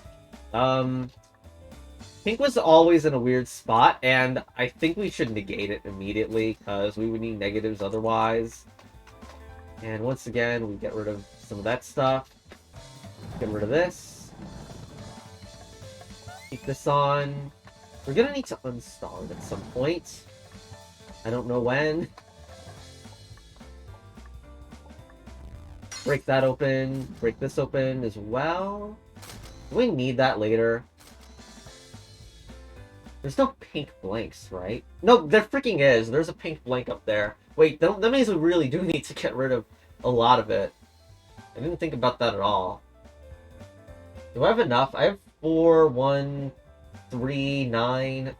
A: Pink was always in a weird spot, and I think we should negate it immediately, because we would need negatives otherwise. And once again, we get rid of some of that stuff. Get rid of this. Keep this on. We're gonna need to uninstall it at some point. I don't know when. Break that open. Break this open as well. Do we need that later? There's no pink blanks, right? No, there freaking is. There's a pink blank up there. Wait, that means we really do need to get rid of a lot of it. I didn't think about that at all. Do I have enough? I have 4, 1, 3, 9...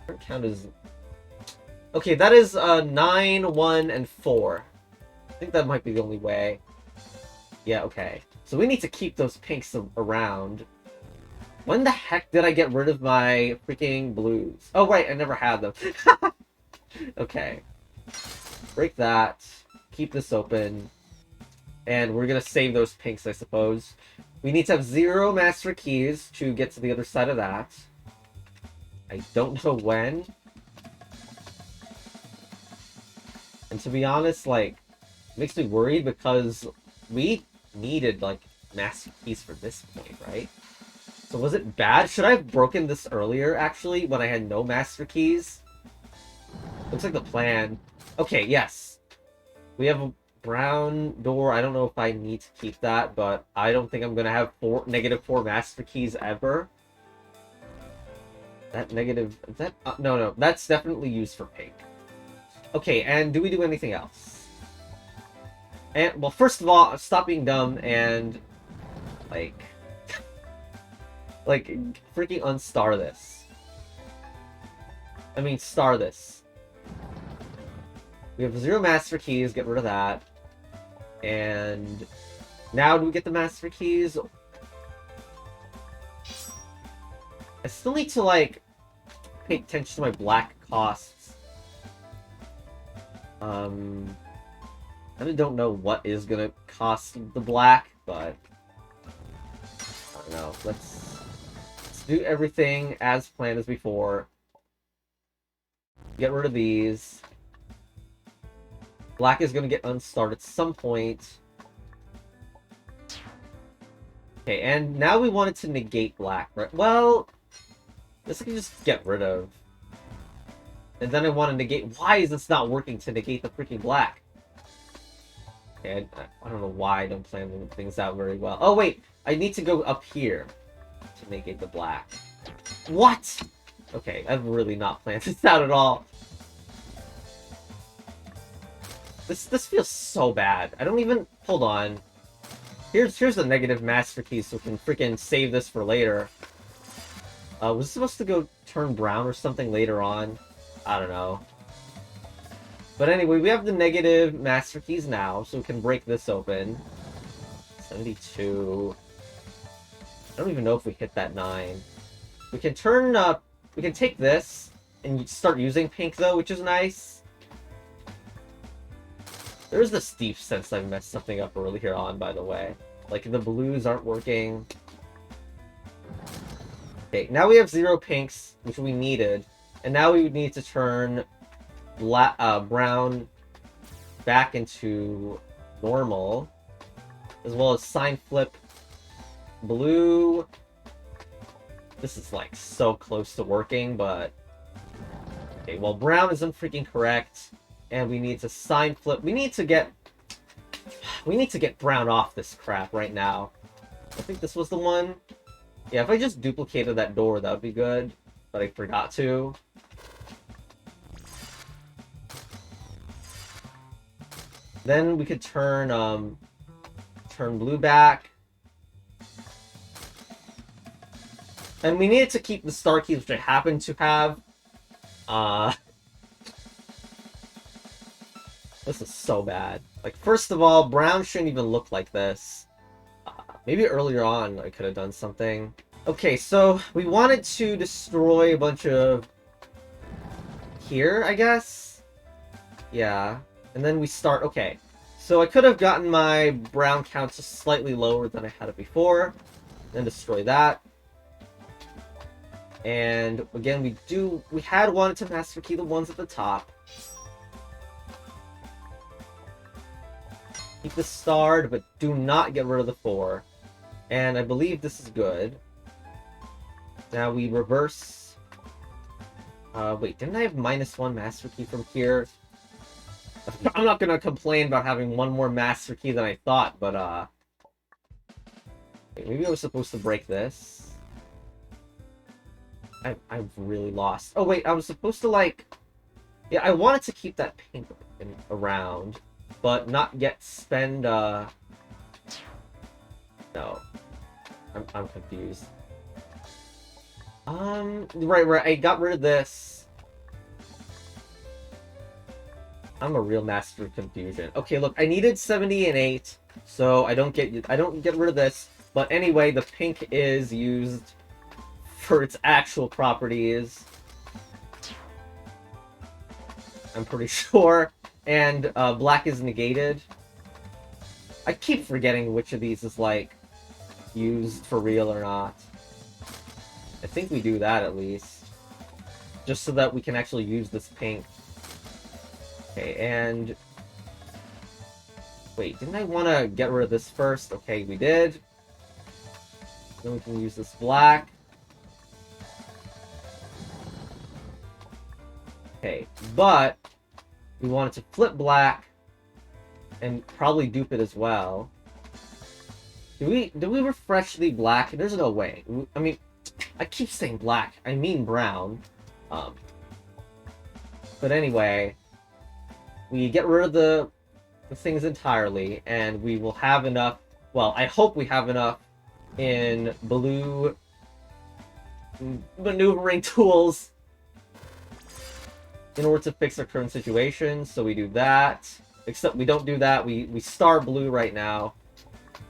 A: Current count is... Okay, that is 9, 1, and 4. I think that might be the only way. Yeah, okay. So we need to keep those pinks around. When the heck did I get rid of my freaking blues? Oh, right, I never had them. Okay. Break that. Keep this open. And we're gonna save those pinks, I suppose. We need to have 0 master keys to get to the other side of that. I don't know when. And to be honest, like, it makes me worried because we needed, like, master keys for this point, right? So was it bad? Should I have broken this earlier, actually, when I had no master keys? Looks like the plan. Okay, yes. We have Brown door, I don't know if I need to keep that, but I don't think I'm gonna have -4 master keys ever. That negative... that no, that's definitely used for pink. Okay, and do we do anything else? And, well, first of all, stop being dumb and, like... like, freaking unstar this. I mean, star this. We have 0 master keys, get rid of that. And... now do we get the master keys? I still need to, like, pay attention to my black costs. I really don't know what is gonna cost the black, but... I don't know. Let's do everything as planned as before. Get rid of these. Black is gonna get unstarred at some point. Okay, and now we wanted to negate black, right? Well... this I can just get rid of. And then I want to negate... why is this not working to negate the freaking black? Okay, I don't know why I don't plan things out very well. Oh, wait! I need to go up here to negate the black. What?! Okay, I've really not planned this out at all. This feels so bad. I don't even... hold on. Here's the negative master key so we can freaking save this for later. Was it supposed to go turn brown or something later on? I don't know. But anyway, we have the negative master keys now, so we can break this open. 72. I don't even know if we hit that 9. We can turn up... we can take this and start using pink, though, which is nice. There's this deep sense I messed something up earlier on, by the way. Like, the blues aren't working. Okay, now we have 0 pinks, which we needed. And now we would need to turn brown back into normal. As well as Signflip blue. This is, like, so close to working, but... okay, well, brown isn't freaking correct. And we need to Signflip... we need to get brown off this crap right now. I think this was the one. Yeah, if I just duplicated that door, that would be good. But I forgot to. Then we could turn blue back. And we needed to keep the star keys, which I happen to have. This is so bad. Like, first of all, brown shouldn't even look like this. Maybe earlier on I could have done something. Okay, so we wanted to destroy a bunch of... here, I guess? Yeah. And then we start... okay. So I could have gotten my brown count just slightly lower than I had it before. Then destroy that. And again, we had wanted to master key the ones at the top. Keep this starred, but do not get rid of the 4. And I believe this is good. Now we reverse... wait, didn't I have -1 master key from here? I'm not gonna complain about having one more master key than I thought, but wait, maybe I was supposed to break this. I've really lost. Oh wait, I was supposed to, like... yeah, I wanted to keep that pink around, but not yet spend, no. I'm confused. Right, I got rid of this. I'm a real master of confusion. Okay, look, I needed 70 and 8, so I don't get rid of this. But anyway, the pink is used for its actual properties. I'm pretty sure. And black is negated. I keep forgetting which of these is, like, used for real or not. I think we do that, at least. Just so that we can actually use this pink. Okay, and... wait, didn't I want to get rid of this first? Okay, we did. Then we can use this black. Okay, but... we wanted to flip black. and probably dupe it as well. Do we refresh the black? There's no way. I mean, I keep saying black. I mean brown. But anyway, we get rid of the things entirely, and we will have enough. Well, I hope we have enough in blue maneuvering tools in order to fix our current situation. So we do that. Except we don't do that. We star blue right now,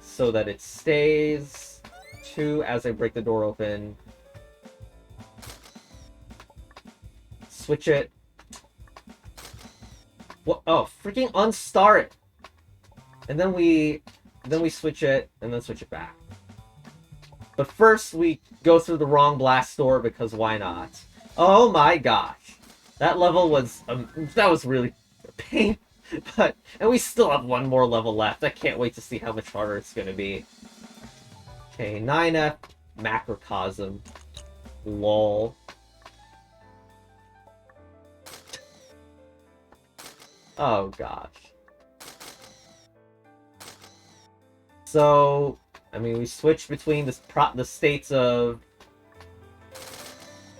A: so that it stays 2 as I break the door open. Switch it. What? Oh, freaking unstar it! And then we switch it, and then switch it back. But first we go through the wrong blast door, because why not? Oh my gosh. That level was, that was really a pain. And we still have one more level left. I can't wait to see how much harder it's gonna be. Okay, 9F, Macrocosm. Lol. Oh gosh. So, I mean, we switch between the states of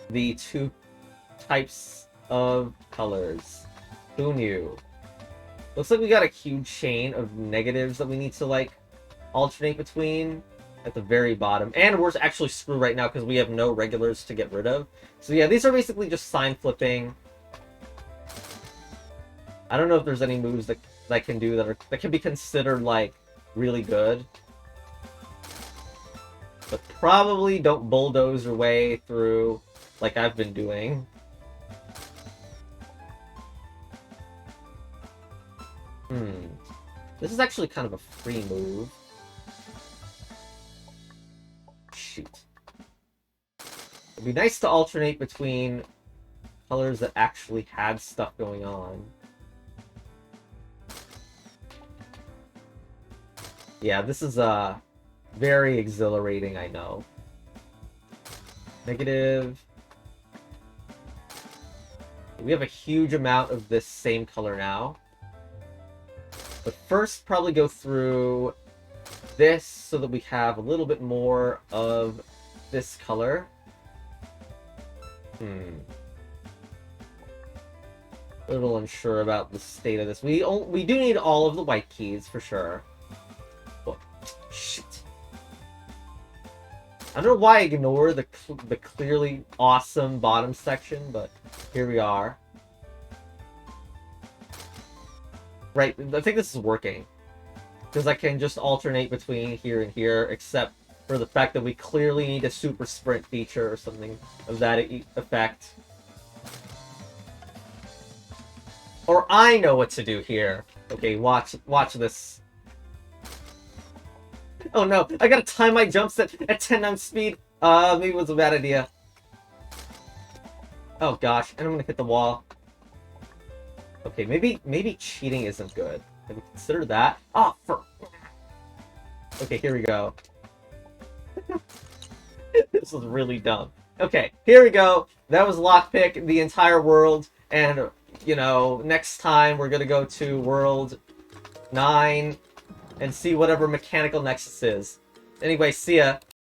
A: the 2 types of colors. Who knew? Looks like we got a huge chain of negatives that we need to, like, alternate between at the very bottom. And we're actually screwed right now because we have no regulars to get rid of. So yeah, these are basically just sign flipping. I don't know if there's any moves that can do that can be considered, like, really good. But probably don't bulldoze your way through like I've been doing. This is actually kind of a free move. Shoot. It'd be nice to alternate between colors that actually had stuff going on. Yeah, this is very exhilarating, I know. Negative. We have a huge amount of this same color now. But first, probably go through this so that we have a little bit more of this color. A little unsure about the state of this. We do need all of the white keys, for sure. Oh, shit. I don't know why I ignore the clearly awesome bottom section, but here we are. Right, I think this is working. Because I can just alternate between here and here, except for the fact that we clearly need a super sprint feature or something of that effect. Or I know what to do here. Okay, watch this. Oh no, I gotta time my jumps at 10x speed. Maybe it was a bad idea. Oh gosh, and I'm gonna hit the wall. Okay, maybe cheating isn't good. Have we considered that? Oh, okay, here we go. This was really dumb. Okay, here we go. That was Lockpick, the entire world, and, you know, next time we're gonna go to World 9 and see whatever Mechanical Nexus is. Anyway, see ya.